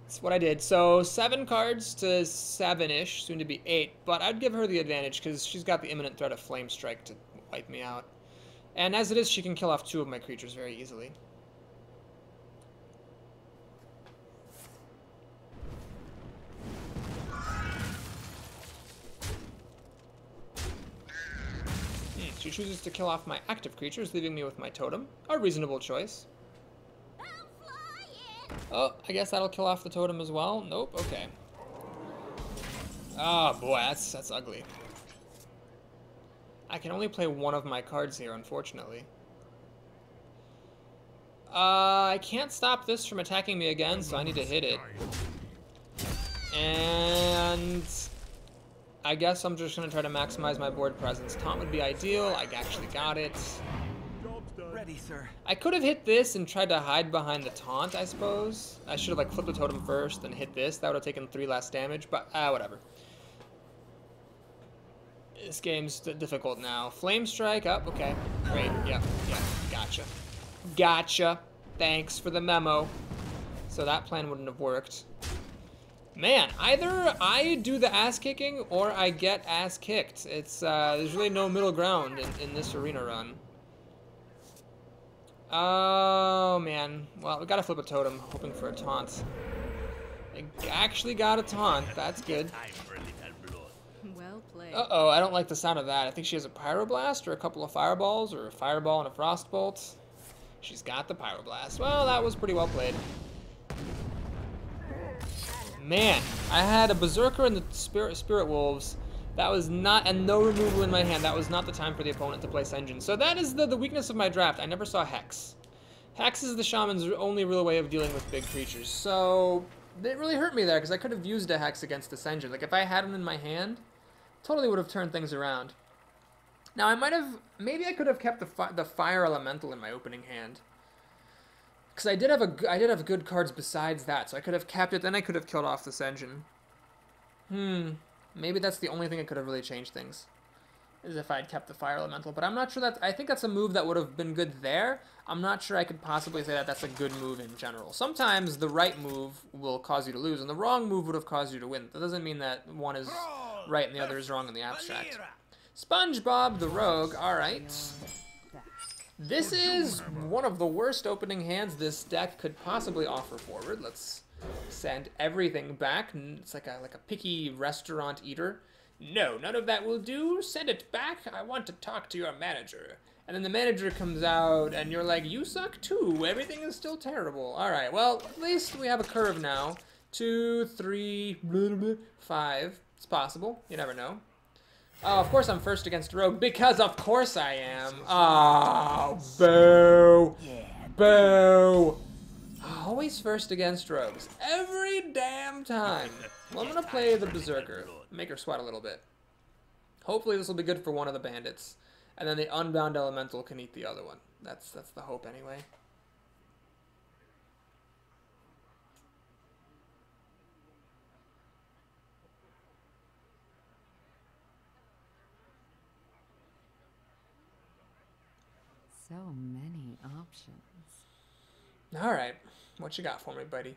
It's what I did. So 7 cards to 7-ish, soon to be 8. But I'd give her the advantage because she's got the imminent threat of Flame Strike to wipe me out. And as it is, she can kill off 2 of my creatures very easily. She chooses to kill off my active creatures, leaving me with my totem. A reasonable choice. Oh, I guess that'll kill off the totem as well. Nope, okay. Oh boy, that's ugly. I can only play 1 of my cards here, unfortunately. I can't stop this from attacking me again, so I need to hit it. And I guess I'm just going to try to maximize my board presence. Taunt would be ideal. I actually got it.
Ready, sir.
I could have hit this and tried to hide behind the taunt, I suppose. I should have like flipped the totem first and hit this. That would have taken 3 less damage, but whatever. This game's difficult now. Flame Strike up. Okay, great. Yep, gotcha. Gotcha. Thanks for the memo. So that plan wouldn't have worked. Man, either I do the ass kicking or I get ass kicked. It's there's really no middle ground in this arena run. Oh man, well we gotta flip a totem, hoping for a taunt. I actually got a taunt. That's good.
Well played.
Uh-oh, I don't like the sound of that. I think she has a Pyroblast or a couple of Fireballs or a Fireball and a Frostbolt. She's got the Pyroblast. Well, that was pretty well played. Man, I had a Berserker and the Spirit Wolves. That was not, and no removal in my hand. That was not the time for the opponent to play Senjin. So that is the weakness of my draft. I never saw Hex. Hex is the Shaman's only real way of dealing with big creatures. So it really hurt me there because I could have used a Hex against the Senjin. Like if I had him in my hand, totally would have turned things around. Now I might have, maybe I could have kept the Fire Elemental in my opening hand. Because I did have good cards besides that, so I could have kept it, then I could have killed off the Senjin. Maybe that's the only thing that could have really changed things, is if I had kept the Fire Elemental. But I'm not sure that, I think that's a move that would have been good there. I'm not sure I could possibly say that that's a good move in general. Sometimes the right move will cause you to lose, and the wrong move would have caused you to win. That doesn't mean that one is right and the other is wrong in the abstract. SpongeBob the Rogue, alright. This is one of the worst opening hands this deck could possibly offer forward. Let's send everything back. It's like a picky restaurant eater. No, none of that will do. Send it back. I want to talk to your manager. And then the manager comes out and you're like, you suck too. Everything is still terrible. All right, well, at least we have a curve now. 2, 3, 5. It's possible. You never know. Oh, of course I'm first against Rogue, because of course I am. Oh, boo. Boo. Always first against Rogues. Every damn time. Well, I'm going to play the Berserker. Make her sweat a little bit. Hopefully this will be good for one of the bandits. And then the Unbound Elemental can eat the other one. That's the hope anyway.
So many options.
Alright, what you got for me, buddy?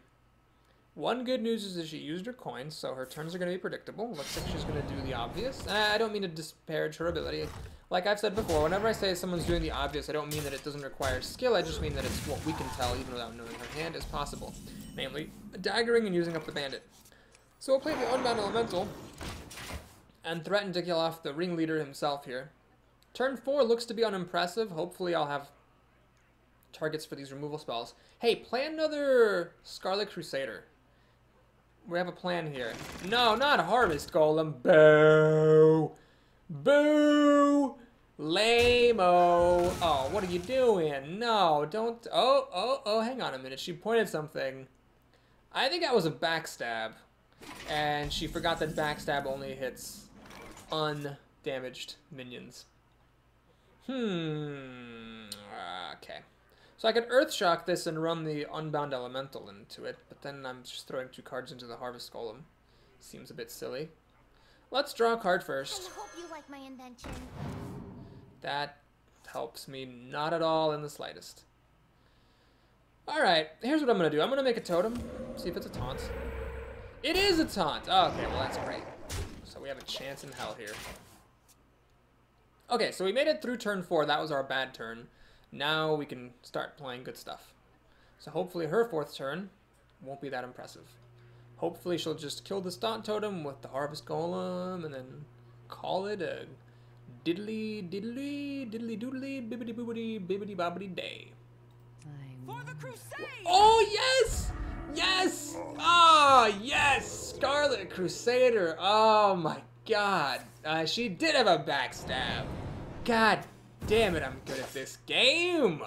One good news is that she used her coins, so her turns are going to be predictable. Looks like she's going to do the obvious. And I don't mean to disparage her ability. Like I've said before, whenever I say someone's doing the obvious, I don't mean that it doesn't require skill, I just mean that it's what we can tell even without knowing her hand is possible. Namely, daggering and using up the bandit. So we'll play the Unbound Elemental and threaten to kill off the ringleader himself here. Turn 4 looks to be unimpressive. Hopefully I'll have targets for these removal spells. Hey, play another Scarlet Crusader. We have a plan here. No, not Harvest Golem. Boo! Boo! Lame-o. Oh, what are you doing? No, don't... Oh, hang on a minute. She pointed something. I think that was a backstab. And she forgot that backstab only hits undamaged minions. Okay. So I could Earthshock this and run the Unbound Elemental into it, but then I'm just throwing 2 cards into the Harvest Golem. Seems a bit silly. Let's draw a card first.
I hope you like my invention.
That helps me not at all in the slightest. Alright, here's what I'm gonna do. I'm gonna make a totem, see if it's a taunt. It is a taunt! Oh, okay, well that's great. So we have a chance in hell here. Okay, so we made it through turn 4. That was our bad turn. Now we can start playing good stuff. So hopefully her 4th turn won't be that impressive. Hopefully she'll just kill the stunt totem with the harvest golem and then call it a diddly diddly diddly doodly bibbity boobity bibbity bobbity day.
For the crusade!
Oh yes! Yes! Ah, yes! Scarlet Crusader. Oh my god. She did have a backstab. God damn it, I'm good at this game.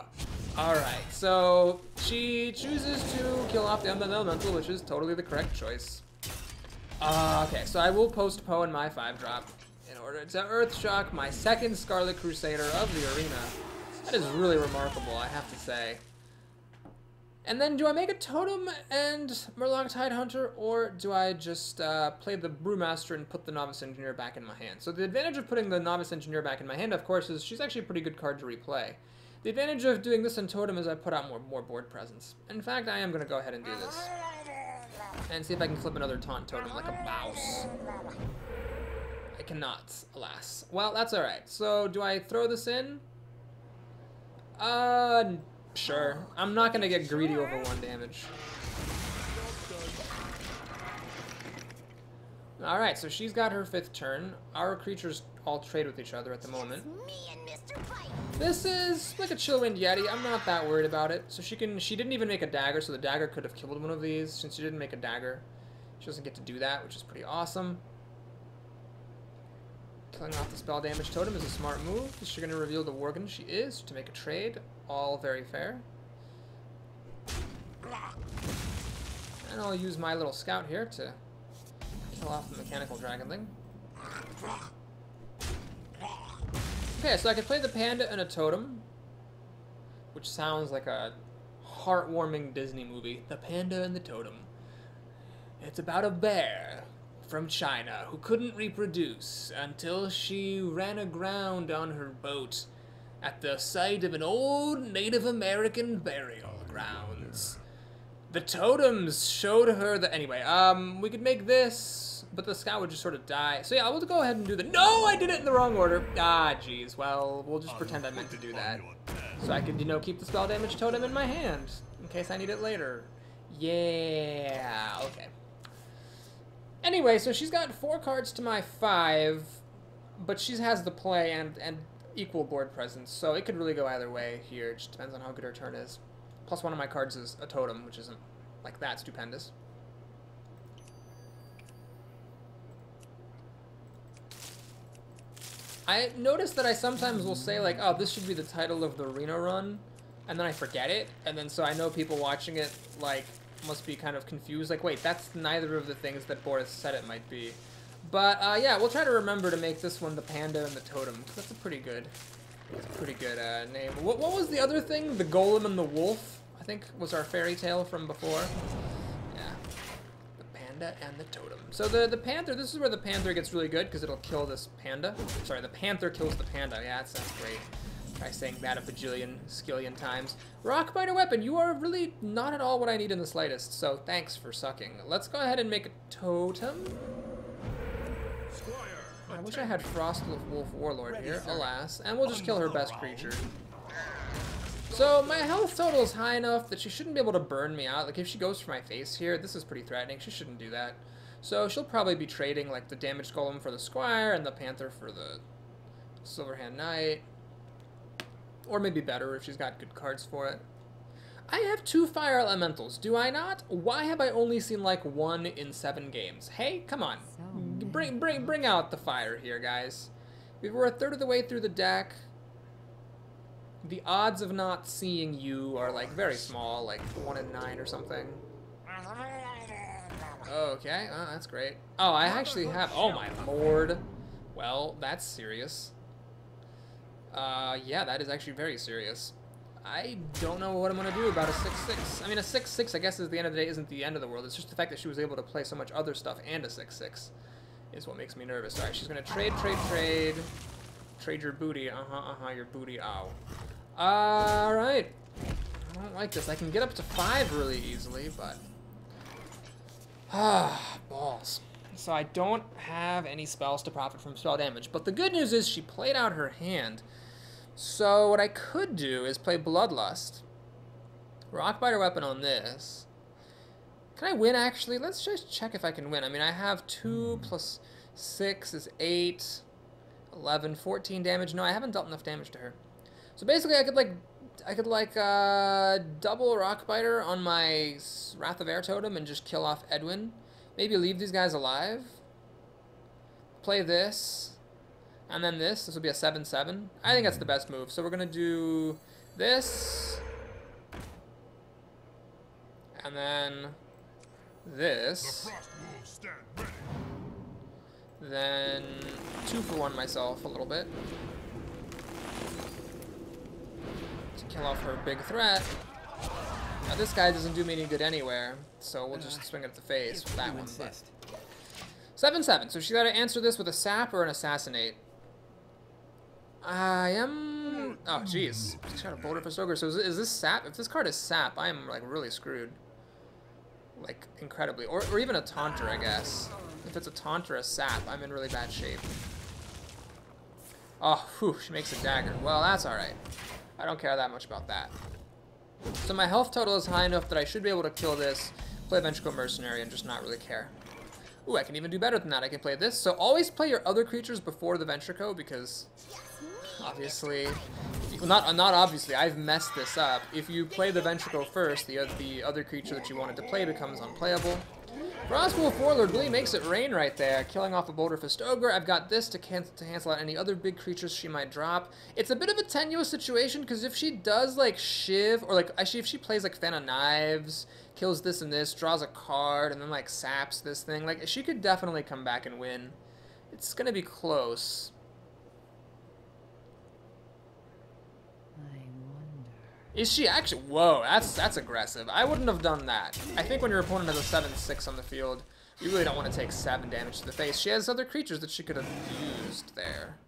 Alright, so she chooses to kill off the Undead Elemental, which is totally the correct choice. Okay, so I will postpone my 5-drop in order to Earthshock my 2nd Scarlet Crusader of the arena. That is really remarkable, I have to say. And then do I make a Totem and Murloc Tidehunter, or do I just play the Brewmaster and put the Novice Engineer back in my hand? So the advantage of putting the Novice Engineer back in my hand, of course, is she's actually a pretty good card to replay. The advantage of doing this in Totem is I put out more board presence. In fact, I am going to go ahead and do this. And see if I can flip another Taunt Totem like a mouse. I cannot, alas. Well, that's alright. So, do I throw this in? Sure. I'm not going to get greedy over 1 damage. Alright, so she's got her 5th turn. Our creatures all trade with each other at the moment. This is like a Chillwind Yeti. I'm not that worried about it. So she didn't even make a dagger, so the dagger could have killed one of these. Since she didn't make a dagger, she doesn't get to do that, which is pretty awesome. Killing off the spell damage totem is a smart move. Is she going to reveal the Worgen? She is, to make a trade. All very fair. And I'll use my little scout here to kill off the mechanical dragon thing. Okay, so I could play the panda and a totem, which sounds like a heartwarming Disney movie. The Panda and the Totem. It's about a bear from China who couldn't reproduce until she ran aground on her boat at the site of an old Native American burial grounds. The totems showed her that... Anyway, we could make this, but the scout would just sort of die. So yeah, I will go ahead and do the... No, I did it in the wrong order. Ah, jeez. Well, we'll just pretend I meant to do that. So I could, you know, keep the spell damage totem in my hand in case I need it later. Yeah, okay. Anyway, so she's got 4 cards to my 5, but she has the play and equal board presence, so it could really go either way here. It just depends on how good her turn is. Plus one of my cards is a totem, which isn't like that stupendous. I noticed that I sometimes will say like, oh, this should be the title of the arena run, and then I forget it, and then so I know people watching it like must be kind of confused, like, wait, that's neither of the things that Boris said it might be. But yeah, we'll try to remember to make this one the panda and the totem. That's a pretty good name. What was the other thing? The golem and the wolf, I think, was our fairy tale from before. Yeah, the panda and the totem. So the panther, this is where the panther gets really good because it'll kill this panda. Sorry, the panther kills the panda. Yeah, that sounds great. Try saying that a bajillion, skillion times. Rockbiter weapon, you are really not at all what I need in the slightest, so thanks for sucking. Let's go ahead and make a totem. I wish I had Frostwolf Wolf Warlord here, alas. And we'll just kill her best creature. So my health total is high enough that she shouldn't be able to burn me out. Like if she goes for my face here, this is pretty threatening. She shouldn't do that. So she'll probably be trading like the damage golem for the squire and the panther for the Silverhand Knight. Or maybe better if she's got good cards for it. I have 2 fire elementals, do I not? Why have I only seen like 1 in 7 games? Hey, come on. Bring out the fire here, guys. We were a third of the way through the deck. The odds of not seeing you are like very small, like 1 in 9 or something. Okay, that's great. Oh, I actually have, oh my lord. Well, that's serious. Yeah, that is actually very serious. I don't know what I'm going to do about a 6/6. I mean, a 6/6, I guess, at the end of the day, isn't the end of the world. It's just the fact that she was able to play so much other stuff and a 6/6 is what makes me nervous. Alright, she's going to trade. Trade your booty. Your booty. Ow. Alright. I don't like this. I can get up to 5 really easily, but... Ah, balls. So I don't have any spells to profit from spell damage. But the good news is she played out her hand. So what I could do is play Bloodlust. Rockbiter Weapon on this. Can I win, actually? Let's just check if I can win. I mean, I have 2 plus 6 is 8, 11, 14 damage. No, I haven't dealt enough damage to her. So basically, I could double Rockbiter on my Wrath of Air totem and just kill off Edwin. Maybe leave these guys alive. Play this. And then this. This will be a 7/7. I think that's the best move. So we're going to do this. And then this. Then 2 for 1 myself a little bit. To kill off her big threat. Now this guy doesn't do me any good anywhere, so we'll just swing it at the face with that one. 7/7. So she's got to answer this with a sap or an assassinate. I am... Oh, jeez. She's got a Boulder for Stoker. So is this sap? If this card is sap, I am like really screwed. Like incredibly. Or even a taunter, I guess. If it's a taunt or a sap, I'm in really bad shape. Oh, whew, she makes a dagger. Well, that's alright. I don't care that much about that. So my health total is high enough that I should be able to kill this, play Ventricle Mercenary, and just not really care. Ooh, I can even do better than that. I can play this. So always play your other creatures before the Ventricle, because obviously... Well, not obviously, I've messed this up. If you play the Ventricle first, the other creature that you wanted to play becomes unplayable. Frostwolf Warlord really makes it rain right there, killing off a Boulder Fist Ogre. I've got this to cancel out any other big creatures she might drop. It's a bit of a tenuous situation, because if she does, like, Shiv, or, like, actually, if she plays, like, Fan of Knives, kills this and this, draws a card, and then, like, saps this thing, like, she could definitely come back and win. It's gonna be close. Is she actually? Whoa, that's aggressive. I wouldn't have done that. I think when your opponent has a 7/6 on the field, you really don't want to take 7 damage to the face. She has other creatures that she could have used there.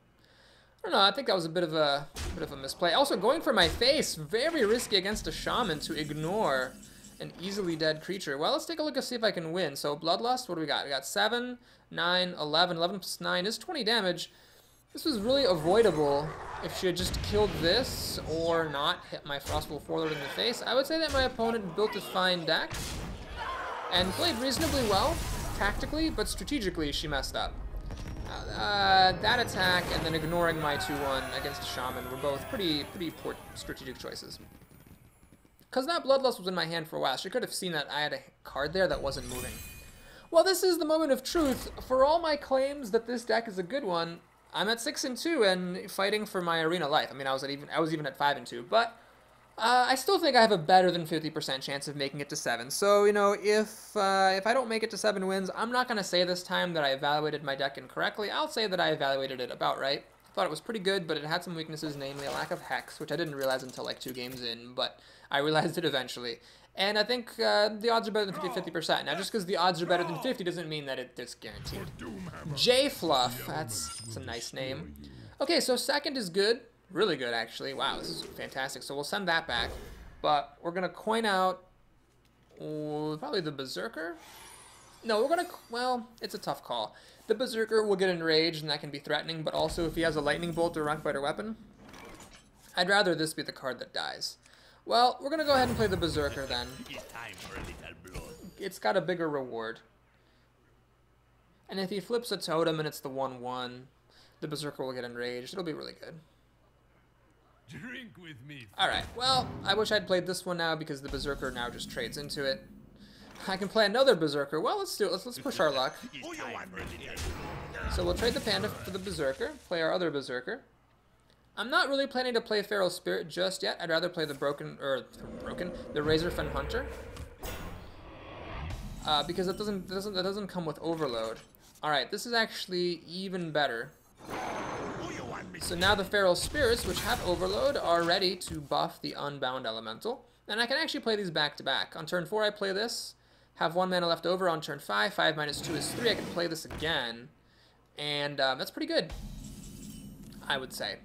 I don't know. I think that was a bit of a misplay. Also, going for my face, very risky against a shaman to ignore an easily dead creature. Well, let's take a look and see if I can win. So Bloodlust, what do we got? We got 7, 9, 11. 11 plus 9 is 20 damage. This was really avoidable if she had just killed this or not hit my Frostwolf Warlord in the face. I would say that my opponent built a fine deck and played reasonably well, tactically, but strategically she messed up. That attack and then ignoring my 2/1 against a Shaman were both pretty poor strategic choices. Because that Bloodlust was in my hand for a while, she could have seen that I had a card there that wasn't moving. Well, this is the moment of truth. For all my claims that this deck is a good one, I'm at 6-2 and fighting for my arena life. I mean, I was even at 5-2, but I still think I have a better than 50% chance of making it to 7. So, you know, if I don't make it to 7 wins, I'm not going to say this time that I evaluated my deck incorrectly. I'll say that I evaluated it about right. I thought it was pretty good, but it had some weaknesses, namely a lack of Hex, which I didn't realize until like 2 games in, but I realized it eventually. And I think the odds are better than 50%. Now, just because the odds are better than 50 doesn't mean that it's guaranteed. J-Fluff, that's a nice name. Okay, so second is good. Really good, actually. Wow, this is fantastic. So we'll send that back. But we're going to coin out probably the Berserker. No, we're going to... Well, it's a tough call. The Berserker will get enraged, and that can be threatening. But also, if he has a Lightning Bolt or Rockbiter Weapon, I'd rather this be the card that dies. Well, we're going to go ahead and play the Berserker then. It's got a bigger reward. And if he flips a totem and it's the 1/1, the Berserker will get enraged. It'll be really good.
Drink with me.
Alright, well, I wish I'd played this one now because the Berserker now just trades into it. I can play another Berserker. Well, let's do it. Let's push our luck. So we'll trade the Panda for the Berserker, play our other Berserker. I'm not really planning to play Feral Spirit just yet. I'd rather play the the Razorfen Hunter, because it doesn't come with Overload. All right, this is actually even better. So now the Feral Spirits, which have Overload, are ready to buff the Unbound Elemental, and I can actually play these back to back. On turn 4, I play this, have 1 mana left over. On turn 5, 5 minus 2 is 3. I can play this again, and that's pretty good, I would say.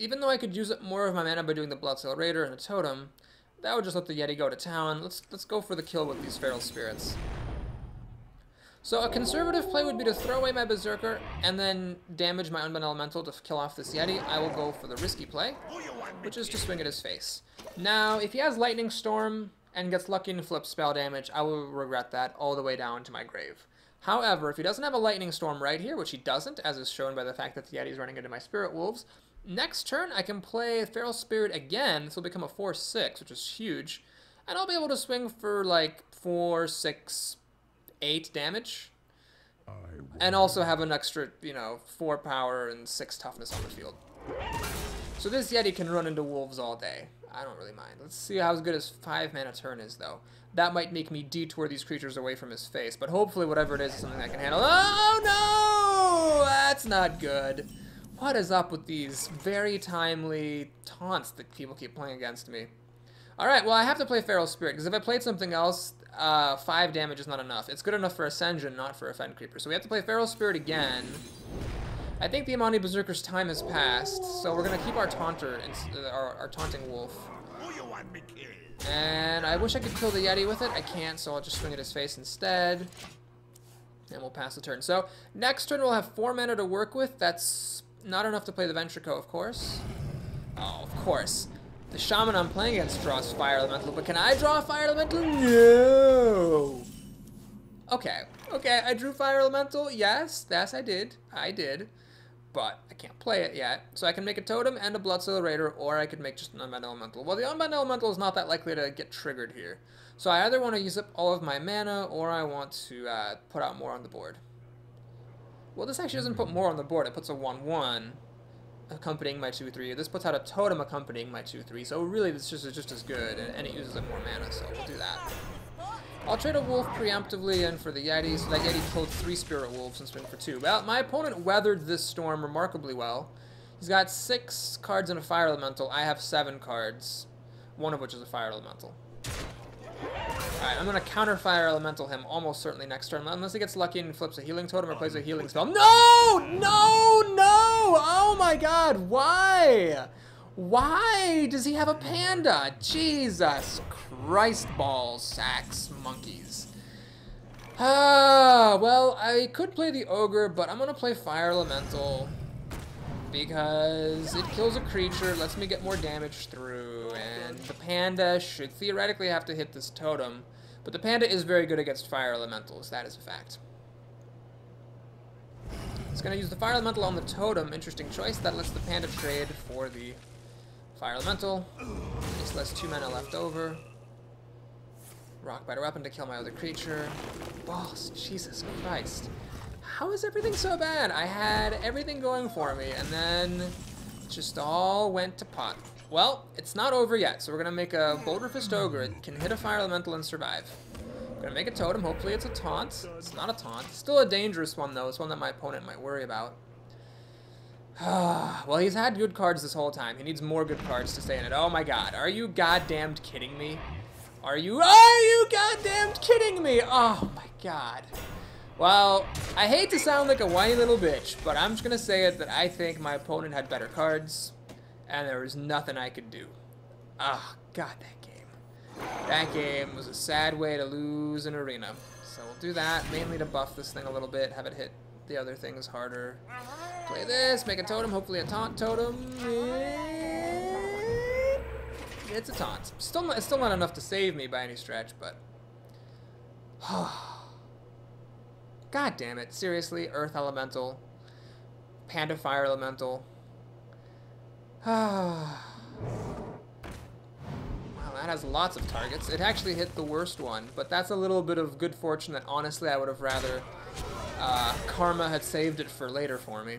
Even though I could use up more of my mana by doing the Bloodsail Raider and the Totem, that would just let the Yeti go to town. Let's go for the kill with these Feral Spirits. So a conservative play would be to throw away my Berserker and then damage my Unbound Elemental to kill off this Yeti. I will go for the risky play, which is to swing at his face. Now, if he has Lightning Storm and gets lucky and flips spell damage, I will regret that all the way down to my grave. However, if he doesn't have a Lightning Storm right here, which he doesn't, as is shown by the fact that the Yeti is running into my Spirit Wolves, next turn I can play Feral Spirit again. This will become a 4/6, which is huge. And I'll be able to swing for like 4, 6, 8 damage. And also have an extra, 4 power and 6 toughness on the field. So this Yeti can run into wolves all day. I don't really mind. Let's see how good his 5 mana turn is, though. That might make me detour these creatures away from his face, but hopefully whatever it is something I can handle. Oh, no! That's not good. What is up with these very timely taunts that people keep playing against me? Alright, well, I have to play Feral Spirit, because if I played something else, 5 damage is not enough. It's good enough for Ascension, not for a Fen Creeper. So we have to play Feral Spirit again. I think the Amani Berserker's time has passed, so we're going to keep our Taunter, our Taunting Wolf. And I wish I could kill the Yeti with it. I can't, so I'll just swing at his face instead. And we'll pass the turn. So next turn we'll have 4 mana to work with. That's not enough to play the Ventrico, of course. Oh, of course. The Shaman I'm playing against draws Fire Elemental, but can I draw a Fire Elemental? No! Okay, I drew Fire Elemental. Yes, I did. But I can't play it yet. So I can make a Totem and a Bloodsail Raider, or I could make just an Unbound Elemental. Well, the Unbound Elemental is not that likely to get triggered here. So I either want to use up all of my mana, or I want to put out more on the board. Well, this actually doesn't put more on the board. It puts a 1/1 accompanying my 2/3. This puts out a Totem accompanying my 2/3. So really, this is just as good, and it uses up more mana, so we'll do that. I'll trade a wolf preemptively in for the Yeti, so that Yeti killed 3 Spirit Wolves and swing for 2. Well, my opponent weathered this storm remarkably well. He's got 6 cards and a Fire Elemental. I have 7 cards, one of which is a Fire Elemental. Alright, I'm going to counter Fire Elemental him almost certainly next turn, unless he gets lucky and flips a Healing Totem or plays a Healing Spell. No! No! No! Oh my god, why? Why does he have a Panda? Jesus Christ, balls, sacks, monkeys. Well, I could play the Ogre, but I'm going to play Fire Elemental because it kills a creature, lets me get more damage through, and the Panda should theoretically have to hit this Totem, but the Panda is very good against Fire Elementals, that is a fact. It's going to use the Fire Elemental on the Totem, interesting choice, that lets the Panda trade for the Fire Elemental. Just lets 2 mana left over. Rockbiter weapon to kill my other creature. Boss, Jesus Christ. How is everything so bad? I had everything going for me, and then it just all went to pot. Well, it's not over yet, so we're going to make a Boulder Fist Ogre. It can hit a Fire Elemental and survive. We're going to make a Totem. Hopefully it's a taunt. It's not a taunt. It's still a dangerous one, though. It's one that my opponent might worry about. Well, he's had good cards this whole time. He needs more good cards to stay in it. Oh my god. Are you goddamned kidding me? Are you goddamned kidding me? Oh my god. Well, I hate to sound like a whiny little bitch, but I'm just going to say it that I think my opponent had better cards, and there was nothing I could do. Ah, god, that game. That game was a sad way to lose an arena. So we'll do that, mainly to buff this thing a little bit, have it hit the other things harder. Play this, make a Totem, hopefully a Taunt Totem. It's a taunt. It's still not enough to save me by any stretch, but... God damn it. Seriously, Earth Elemental. Panda Fire Elemental. Wow, that has lots of targets. It actually hit the worst one, but that's a little bit of good fortune that honestly I would have rather Karma had saved it for later for me.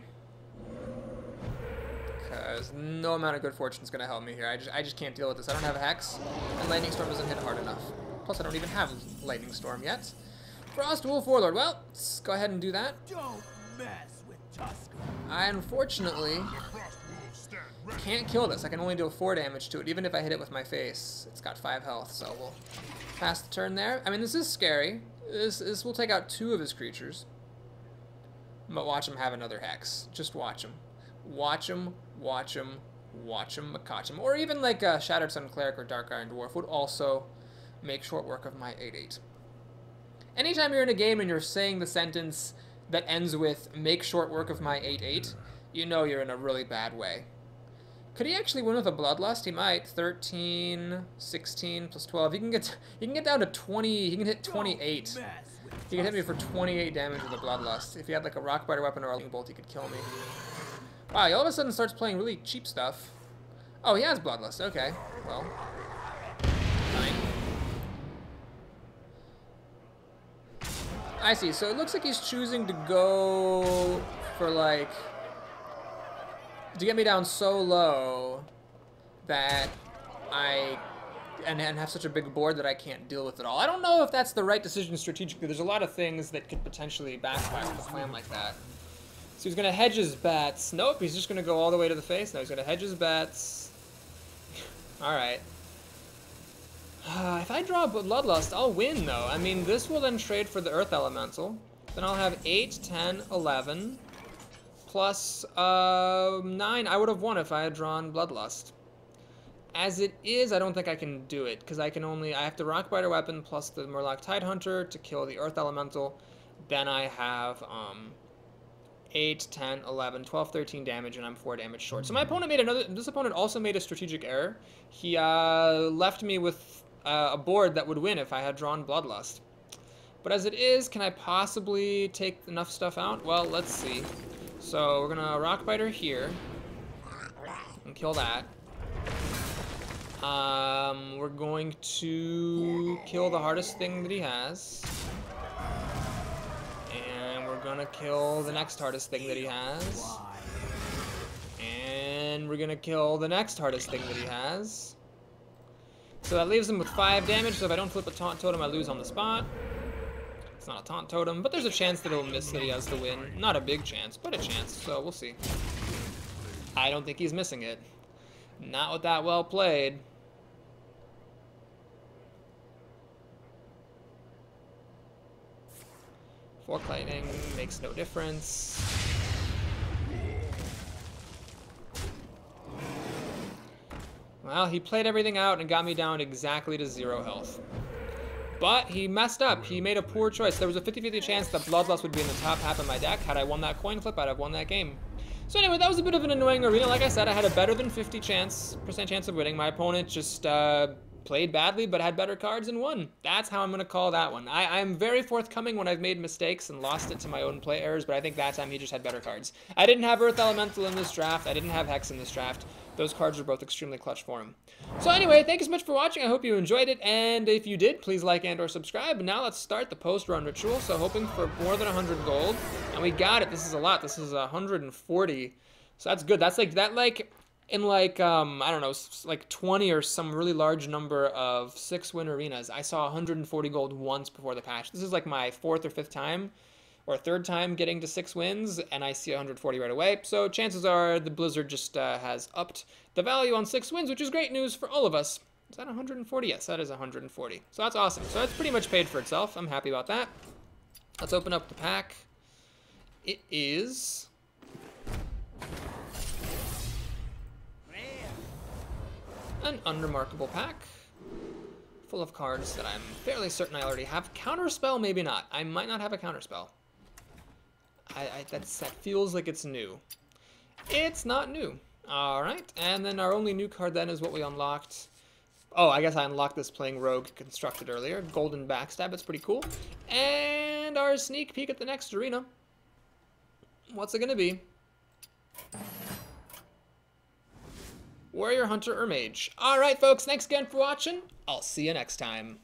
Because no amount of good fortune is going to help me here. I just can't deal with this. I don't have a Hex, and Lightning Storm doesn't hit hard enough. Plus, I don't even have Lightning Storm yet. Frost Wolf Warlord. Well, let's go ahead and do that.
Don't mess with Tusker.
I unfortunately can't kill this. I can only deal 4 damage to it, even if I hit it with my face. It's got 5 health, so we'll pass the turn there. I mean, this is scary. This will take out 2 of his creatures. But watch him have another Hex. Just watch him. Watch him, watch him, Watch 'em, catch 'em. Or even like a Shattered Sun Cleric or Dark Iron Dwarf would also make short work of my 8/8. Anytime you're in a game and you're saying the sentence that ends with make short work of my 8/8, you know you're in a really bad way. Could he actually win with a Bloodlust? He might. 13, 16 plus 12. He can get down to 20. He can hit 28. He can hit me for 28 damage with a Bloodlust. If he had like a Rockbiter weapon or a Lightning Bolt, he could kill me. Wow, he all of a sudden starts playing really cheap stuff. Oh, he has Bloodlust. Okay, well, fine. I see. So it looks like he's choosing to go for like to get me down so low that and have such a big board that I can't deal with it all. I don't know if that's the right decision strategically. There's a lot of things that could potentially backfire with a plan like that. So he's gonna hedge his bets. Nope, he's just gonna go all the way to the face. No, he's gonna hedge his bets. All right. If I draw Bloodlust, I'll win though. I mean, this will then trade for the Earth Elemental. Then I'll have 8, 10, 11. Plus 9, I would have won if I had drawn Bloodlust. As it is, I don't think I can do it, because I have to Rockbiter Weapon plus the Murloc Tidehunter to kill the Earth Elemental. Then I have 8, 10, 11, 12, 13 damage, and I'm 4 damage short. So my opponent this opponent also made a strategic error. He left me with a board that would win if I had drawn Bloodlust. But as it is, can I possibly take enough stuff out? Well, let's see. So we're gonna Rockbiter here and kill that. We're going to kill the hardest thing that he has. And we're gonna kill the next hardest thing that he has. And we're gonna kill the next hardest thing that he has. So that leaves him with 5 damage, so if I don't flip a Taunt Totem, I lose on the spot. It's not a Taunt Totem, but there's a chance that he'll miss that he has the win. Not a big chance, but a chance, so we'll see. I don't think he's missing it. Not with that well played. Fork Lightning makes no difference. Well, he played everything out and got me down exactly to 0 health. But he messed up. He made a poor choice. There was a 50-50 chance that Bloodlust would be in the top half of my deck. Had I won that coin flip, I'd have won that game. So anyway, that was a bit of an annoying arena. Like I said, I had a better than 50% chance of winning. My opponent just played badly, but had better cards and won. That's how I'm going to call that one. I'm very forthcoming when I've made mistakes and lost it to my own play errors, but I think that time he just had better cards. I didn't have Earth Elemental in this draft. I didn't have Hex in this draft. Those cards are both extremely clutch for him. So anyway, thank you so much for watching. I hope you enjoyed it, and if you did, please like and or subscribe. And now let's start the post-run ritual. So hoping for more than 100 gold, and we got it. This is a lot. This is 140. So that's good. That's like that. In I don't know, like 20 or some really large number of 6-win arenas. I saw 140 gold once before the patch. This is like my 4th or 5th time, or 3rd time getting to 6 wins, and I see 140 right away. So chances are the Blizzard just has upped the value on 6 wins, which is great news for all of us. Is that 140? Yes, that is 140. So that's awesome. So that's pretty much paid for itself. I'm happy about that. Let's open up the pack. It is an unremarkable pack, full of cards that I'm fairly certain I already have. Counterspell, maybe not. I might not have a counterspell. That feels like it's new. It's not new. All right, and then our only new card then is what we unlocked. Oh, I guess I unlocked this playing Rogue Constructed earlier. Golden Backstab, it's pretty cool. And our sneak peek at the next arena. What's it gonna be? Warrior, Hunter, or Mage. All right, folks, thanks again for watching. I'll see you next time.